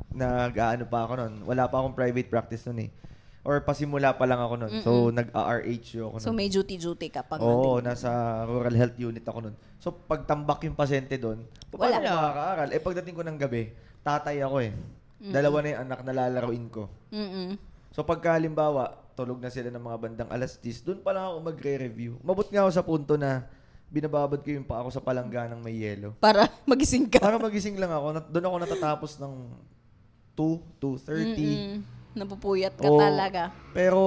nag-ano pa ako nun. Wala pa akong private practice nun eh. Or pasimula pa lang ako nun. So, nag-RHU ako nun. So, may duty-duty ka pa. Oo, nasa rural health unit ako nun. So, pagtambak yung pasyente doon, paano ko makakaaral? Pagdating ko ng gabi, tatay ako eh. Dalawa na yung anak na lalaroin ko. So, pagka halimbawa, tulog na sila ng mga bandang alas 10, doon pa lang ako magre-review. Mabot nga ako sa punto na binababad ko yung pa ako sa palangganang may yelo. Para magising ka. Para magising lang ako. Doon ako natatapos ng 2:30. Napupuyat ka talaga. Pero,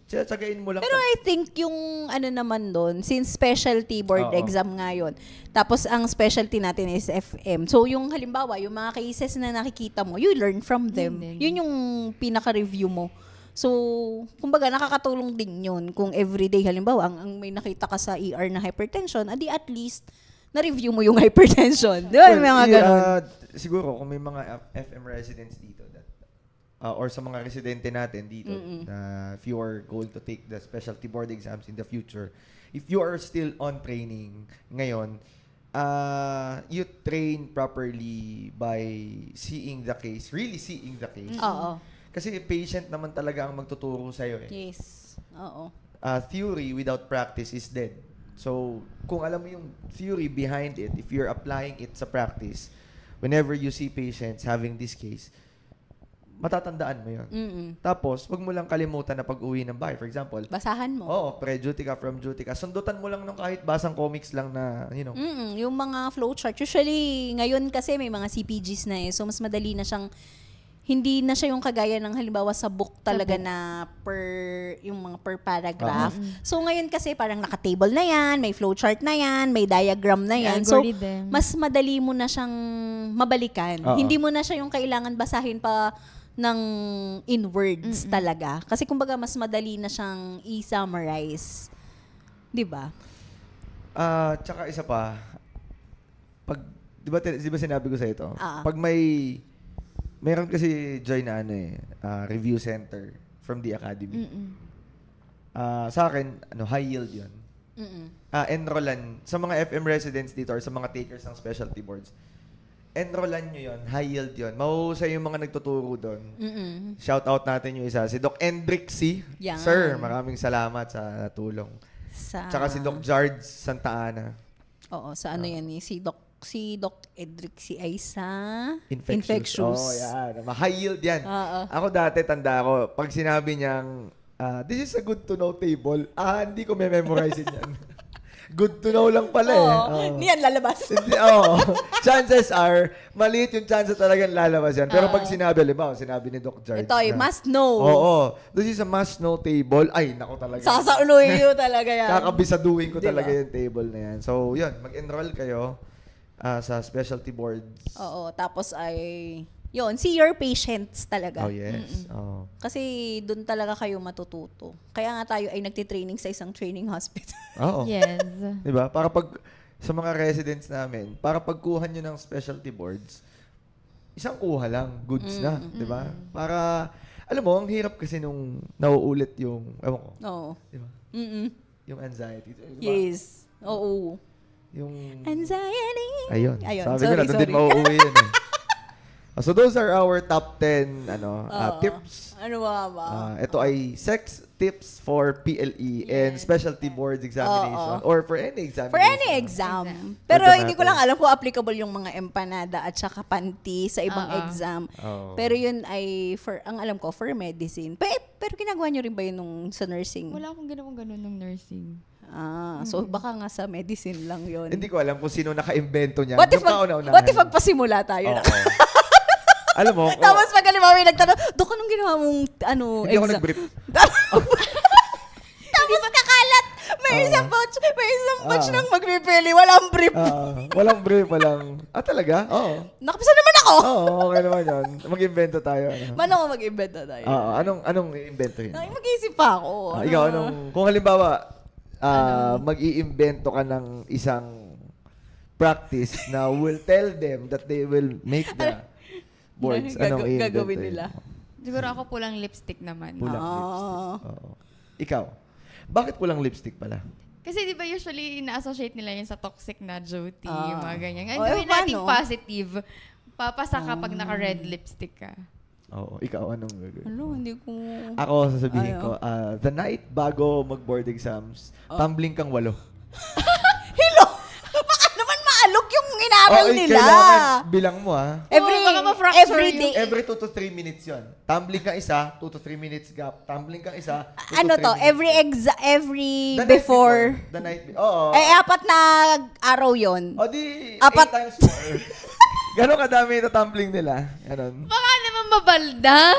tsagain mo lang. Pero I think yung naman doon, since specialty board exam nga yun, tapos ang specialty natin is FM. So yung halimbawa, yung mga cases na nakikita mo, you learn from them. Yun yung pinaka-review mo. So, kumbaga, nakakatulong din yun kung everyday, halimbawa, ang may nakita ka sa ER na hypertension, adi at least, na-review mo yung hypertension. Di ba? May mga ganun. Siguro, kung may mga FM residents dito, or sa mga residente natin dito, na if you are going to take the specialty board exams in the future, if you are still on training ngayon, you train properly by seeing the case, really seeing the case. Oo. Kasi patient naman talaga ang magtuturo sa'yo eh. Yes. Oo. Theory without practice is dead. So, kung alam mo yung theory behind it, if you're applying it sa practice, whenever you see patients having this case, matatandaan mo yun. Tapos, wag mo lang kalimutan na pag-uwi ng bahay. For example, basahan mo. Oo, pre-duty ka, from duty ka. Sundutan mo lang ng kahit basang comics lang na, Yung mga flowchart. Usually, ngayon kasi may mga CPGs na eh. So, mas madali na siyang, hindi na siya yung kagaya ng halimbawa sa book talaga na yung mga per paragraph. So, ngayon kasi parang naka-table na yan, may flowchart na yan, may diagram na yan. So, mas madali mo na siyang mabalikan. Hindi mo na siya yung kailangan basahin pa ng in words talaga. Kasi kumbaga mas madali na siyang i-summarize. 'Di ba? Tsaka isa pa, di ba sinabi ko sa ito? Pag meron kasi Joy na review center from the academy. Sa akin, high yield 'yun. Enrollan sa mga FM residents dito or sa mga takers ng specialty boards. Enrollan nyo yun, high yield yun. Mahusay yung mga nagtuturo doon. Shout out natin yung isa, si Doc Hendrik C. Sir, maraming salamat sa tulong. Tsaka si Doc Jards Santa Ana. Oo, sa yan eh. Si Doc Hendrik C. ay sa Infectious. Oh, yan. High yield yan. Ako dati, tanda ko, pag sinabi niyang, this is a good to know table, hindi ko memorize yan. Good to know lang pala eh. Hindi yan lalabas. Chances are, maliit yung chance talagang lalabas yan. Pero pag sinabi ni Doc Jards. Ito ay must know. This is a must know table. Ay, nako talaga. Sasauluhin ko talaga yan. Kakabisaduhin ko talaga yung table na yan. So, yun. Mag-enroll kayo sa specialty boards. Tapos ay yun, see your patients talaga. Oh, yes. Oh. Kasi doon talaga kayo matututo. Kaya nga tayo ay nagtitraining sa isang training hospital. Oo. Yes. Diba? Para sa mga residents namin, para pagkuha nyo ng specialty boards, isang kuha lang, goods na. Diba? Para, alam mo, ang hirap kasi nung nauulit yung, ewan ko. Oo. Diba? Yung anxiety. Diba? Yes. Oo. Yung anxiety. Ayun. Sabi ko na, doon sorry. din mauuwi yun eh. So those are our top 10 tips. Ano ba? Ito ay sex tips for PLE and specialty boards examination or for any examination. For any exam. Pero hindi ko lang alam kung applicable yung mga empanada at saka panty sa ibang exam. Pero yun ay, ang alam ko, for medicine. Pero ginagawa nyo rin ba yun sa nursing? Wala akong ginawang ganun ng nursing. So baka nga sa medicine lang yun. Hindi ko alam kung sino naka-invento niya. What if magpasimula tayo na? Alam mo, tapos pag halimbawa may nagtanong, Dok, anong ginawa mong hindi ako nag-brief. Tapos kakalat. May isang batch nang magpipili. Walang brief. Walang brief, walang... talaga? Oo. Nakapasa naman ako. Oo, okay naman yan. Mag-invento tayo. Mano ko mag-invento tayo? Anong i-invento yun? Ay, mag-iisip pa ako. Ikaw, kung halimbawa, mag-i-invento ka ng isang practice na will tell them that they will make the boards. Anong gagawin nila? Siguro ako pulang lipstick naman. Pulang lipstick. Oo. Ikaw, bakit pulang lipstick pala? Kasi di ba usually ina-associate nila yun sa toxic na duty, mga ganyan. Ang gawin paano? nating positive, papasa ka pag naka-red lipstick ka. Oo, ikaw anong gagawin? Hindi ko... Ako, sasabihin ko, the night bago mag-board exams, tumbling kang 8. Hello! Baka naman maalok yung inaral nila. Kailangan, bilang mo Baka ma-fracture every day. Every 2 to 3 minutes yon. Tumbling kang isa, 2 to 3 minutes gap. Tumbling kang isa, 2 Ano to 3 to? minutes. Every The before? The night before. Oo. 4 na araw yon. O di, 8 Apat. times 4. Ganon kadami na tumbling nila. Ganon. Baka naman mabalda.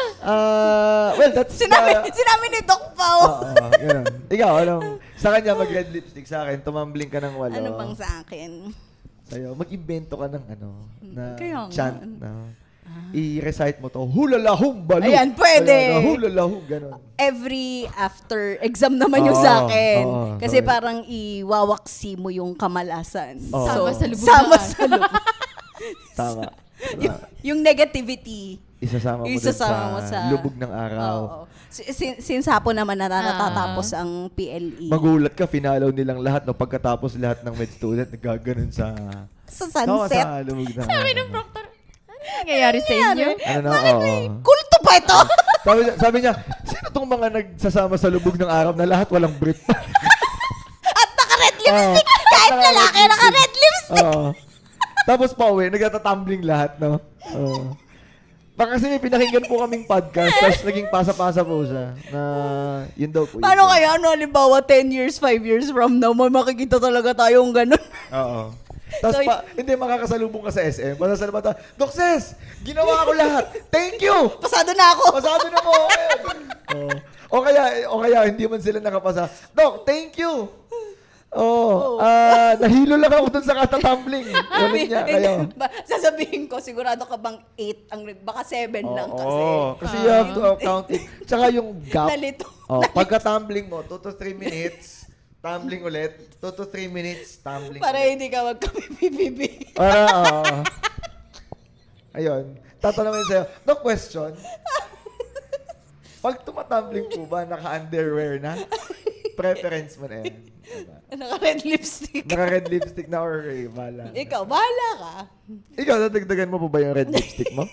Well, that's... Sinabi ni Doc Pao. Oo, ganon. Ikaw, sa kanya mag-red lipstick, sa akin, tumambling ka ng 8. Ano bang sa akin? Sa'yo, mag-invento ka ng na Kaya nga. chant na i-recite mo to, hulalahum balu. Ayan, pwede. Hulalahum, ganon. Every after exam naman yung sa akin. Kasi correct. parang iwawaksi mo yung kamalasan. Sama sa lubog. Sama sa lubog. Tama. yung negativity. Isasama mo sa lubog ng araw. Oo. Since hapon naman natatapos ang PLE. Magulat ka, finalaw nilang lahat. No? Pagkatapos lahat ng med student, nagaganon sa sunset. Sa lubog ng Sabi ng proctor, ano nangyayari sa inyo? Kulto pa ito? sabi niya, sino tong mga nagsasama sa lubog ng araw na lahat walang brief? At naka-red lipstick! Kahit lalaki, naka-red lipstick! Tapos pa uwi, nagtatumbling lahat, no? Baka kasi may pinakinggan po kaming podcast, tapos naging pasa-pasa po siya, na yun daw po. Paano kaya, halimbawa 10 years, 5 years from now, may makikita talaga tayong ganun? Oo. Tapos hindi makakasalubong ka sa SM. Pasasalubong ka, Doc Ses, ginawa ko lahat. Thank you! Pasado na ako! Pasado na ko! O kaya, hindi man sila nakapasa. Doc, thank you! Nahilo lang ako dun sa katatumbling. Ulit niya, kayo. Sasabihin ko, sigurado ka bang 8 ang baka 7 lang kasi. Kasi you have to count it. Tsaka yung gap. Nalito. Pagka-tumbling mo, 2 to 3 minutes, tumbling ulit, 2 to 3 minutes, tumbling para ulit. hindi ka magkapipipipi. Ayun. Tatanungin sa'yo, no question. Pag tumatumbling po ba, naka-underwear na? Preference mo na yan. Diba? Naka-red lipstick. Naka-red lipstick na or bahala. Ikaw, bahala ka. Ikaw, dadagdagan mo po ba yung red lipstick mo?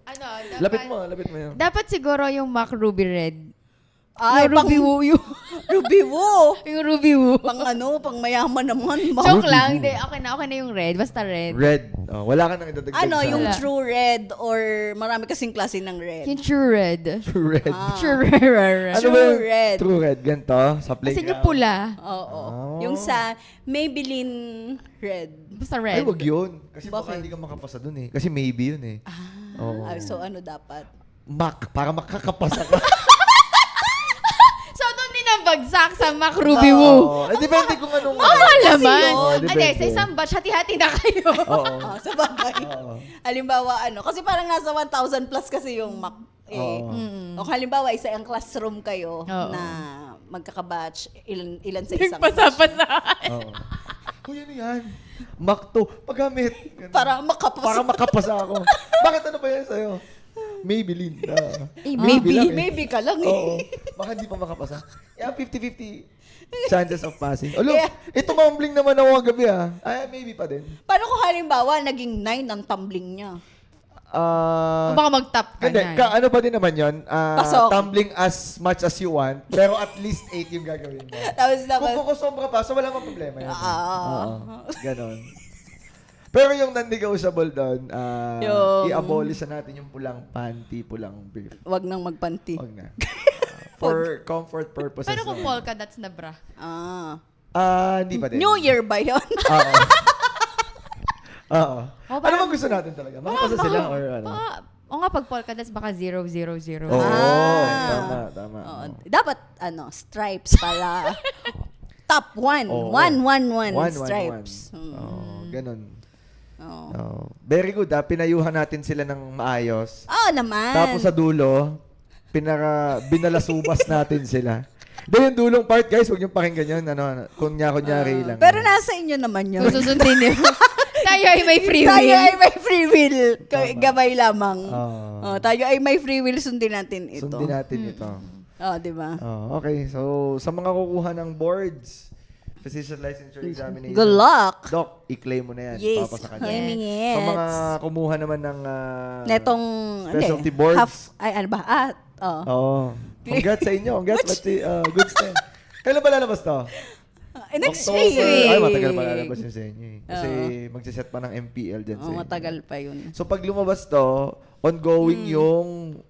Dapat, lapit mo yun. Dapat siguro yung MAC Ruby Red. Ay, yung Ruby Woo. Ruby Woo. Yung Ruby Woo. Pang mayaman naman. Joke lang. Hindi, okay na yung red. Basta red. Red. Wala ka nang idadagdag sa... Yung true red or marami kasing klase ng red. Yung true red. True red. True red. Ano ba yung red. True red? Ganito? Sa playground? Kasi yung pula. Oo. Yung sa Maybelline red. Basta red. Ay, wag yun. Kasi baka hindi ka makapasa dun eh. Kasi maybe yun eh. So ano dapat? Mac, para makakapasa ka. So doon din ang bagsak sa Mac Ruby Woo. Depende kung anong... naman. Depende. Sa isang batch, hati-hati na kayo. Oo. Sa bagay. Halimbawa, kasi parang nasa 1,000 plus kasi yung Mac. O halimbawa, isa ang classroom kayo na magkakabatch, ilan sa isang batch. Pasa-pasaan. Uy, ano yan? Mac 2. Paggamit. Para makapasa. Para makapasa ako. Bakit ano ba yan sa'yo? Maybelline. Maybe ka lang eh. Oo. Baka hindi pa makapasa. 50-50 chances of passing. Ito mumbling naman ako kagabi maybe pa din. Paano kung halimbawa, naging 9 ang tumbling niya? Baka mag-top ka Hindi, na. ano pa din naman yun? Pasok. Tumbling as much as you want, pero at least 8 yung gagawin mo. Kung sobra pa, so wala mang problema yan. Ganon. Pero yung non-negotiable doon, i-abolish na natin yung pulang panty, pulang brief. Wag nang magpanty. Wag na. For comfort purposes. Pero kung polka dots na bra. Hindi pa din. New Year ba yun? Oo. Ano bang gusto natin talaga? Makapasa sila or ano? O nga, pag polka dots, baka 0, 0, 0. Tama. Dapat, stripes pala. Top 1. 1 stripes. Ganon. Very good. Pinayuhan natin sila ng maayos. Naman. Tapos sa dulo, binalasubas natin sila. Doon yung dulong part, guys, huwag niyong pakinggan yun. Kunyari lang. Pero nasa inyo naman yun. Kung susundin niyo. Tayo ay may free will. Tayo ay may free will. Gabay lamang. Tayo ay may free will, sundin natin ito. Sundin natin ito. Di ba? Okay, so sa mga kukuha ng boards, physician licensure examination. Good luck. Doc, i-claim mo na yan. Yes. Papa sa kanya. Yes. Sa mga kumuha naman ng netong specialty boards. Ano ba? Congrats sa inyo. Congrats. Goods na. Kailan ba lalabas to? Next October. week. Ay, matagal pa lalabas yun sa inyo. Kasi magsiset pa ng MPL dyan sa inyo. Matagal pa yun. So pag lumabas to, ongoing yung...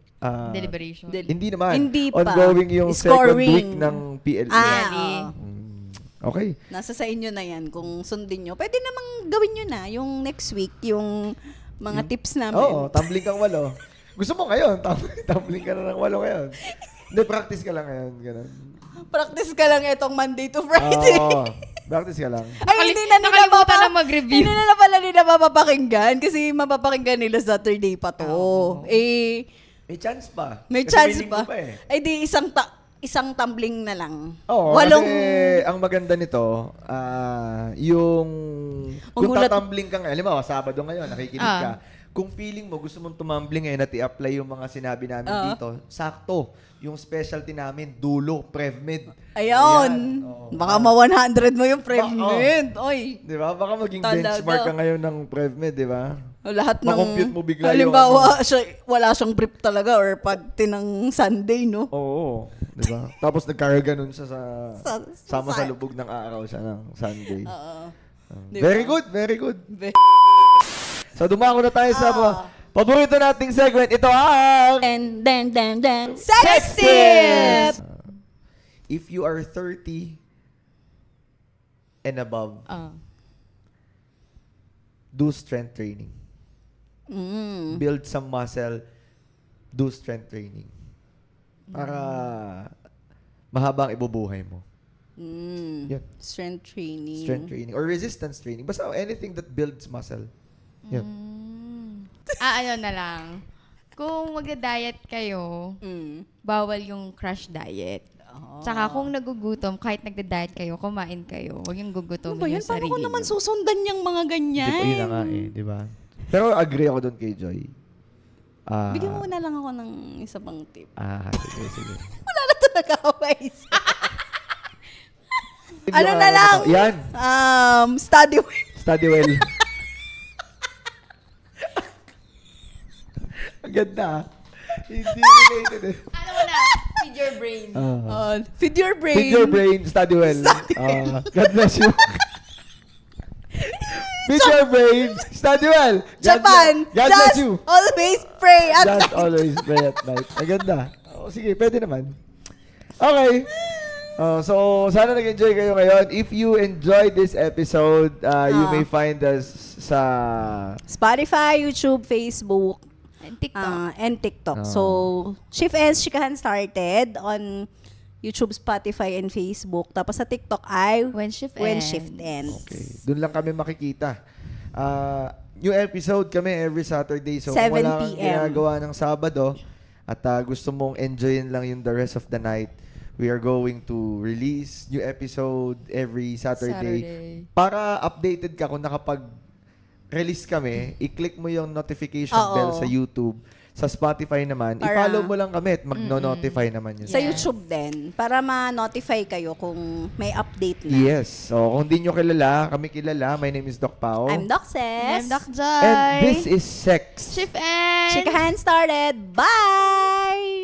deliberation. Hindi naman. Hindi pa. Ongoing yung second week ng PLE. Okay. Nasa sa inyo na yan. Kung sundin nyo, pwede namang gawin nyo na yung next week, yung mga tips namin. Tumbling kang 8. Gusto mo ngayon, tumbling ka na ng 8 ngayon. Hindi, practice ka lang ngayon. Ganun. Practice ka lang itong Monday to Friday. Practice ka lang. Ay, hindi na nakalimutan na mag-review. Hindi na pala nila mapapakinggan kasi mapapakinggan nila Saturday pa to. May chance pa. May kasi chance may pa. Eh. Di isang tumbling na lang. Kasi ang maganda nito, yung kung tatumbling ka ngayon, halimbawa, Sabado ngayon, nakikinig ka, kung feeling mo, gusto mong tumambling ngayon at i-apply yung mga sinabi namin dito, sakto. Yung specialty namin, dulo, PrevMed. Ayun. Baka ma-100 mo yung PrevMed. Oy. Di ba? Baka maging benchmark ka ngayon ng PrevMed, di ba? Lahat ng... Makompute mo bigla halimbawa, wala siyang brief talaga or pagti ng Sunday, no? Oo. Di ba? Tapos nagkarga nun siya sama sa lubog ng araw siya ng Sunday. Very good, very good. So, dumako na tayo sa paborito nating segment. Ito ang... Sex Tips! If you are 30 and above, do strength training. Build some muscle, do strength training. Para mahabang ibubuhay mo. Yan. Strength training. Strength training. Or resistance training. Basta anything that builds muscle. Yan. Ano na lang. Kung magda-diet kayo, bawal yung crash diet. Tsaka kung nagugutom, kahit nagda-diet kayo, kumain kayo. Huwag yung gugutomin yung sarili. Paano ko naman susundan yung mga ganyan? Yun na nga di ba? Pero agree ako doon kay Joy. Bigyan mo na lang ako ng isa pang tip. Sige. Wala na talaga ako maisip. Ano na lang? Yan. Study well. Study well. Ang ganda. Hindi related eh. Alam mo na, feed your brain. Feed your brain. Feed your brain, study well. God bless you. Feed your brain, study well. Japan, God bless you. Always pray at night. Just always pray at night. Ang ganda. Sige, pwede naman. Okay. So, sana nag-enjoy kayo ngayon. If you enjoyed this episode, you may find us sa Spotify, YouTube, Facebook, and TikTok. So, Shift and Shikahan started on YouTube, Spotify, and Facebook. Tapos sa TikTok ay When Shift Ends. Okay. Doon lang kami makikita. New episode kami every Saturday. So 7 wala kang p.m. ginagawa ng Sabado at gusto mong enjoyin lang yung the rest of the night, we are going to release new episode every Saturday. Para updated ka kung nakapag-release kami, i-click mo yung notification bell sa YouTube. Sa Spotify naman, i-follow mo lang kami at magno-notify naman yun. Sa YouTube din, para ma-notify kayo kung may update na. Yes. So, kung di nyo kilala, kami kilala. My name is Doc Pao. I'm Doc Ses. I'm Doc Joy. And this is Sex. Shift Ends. Chikahan started. Bye!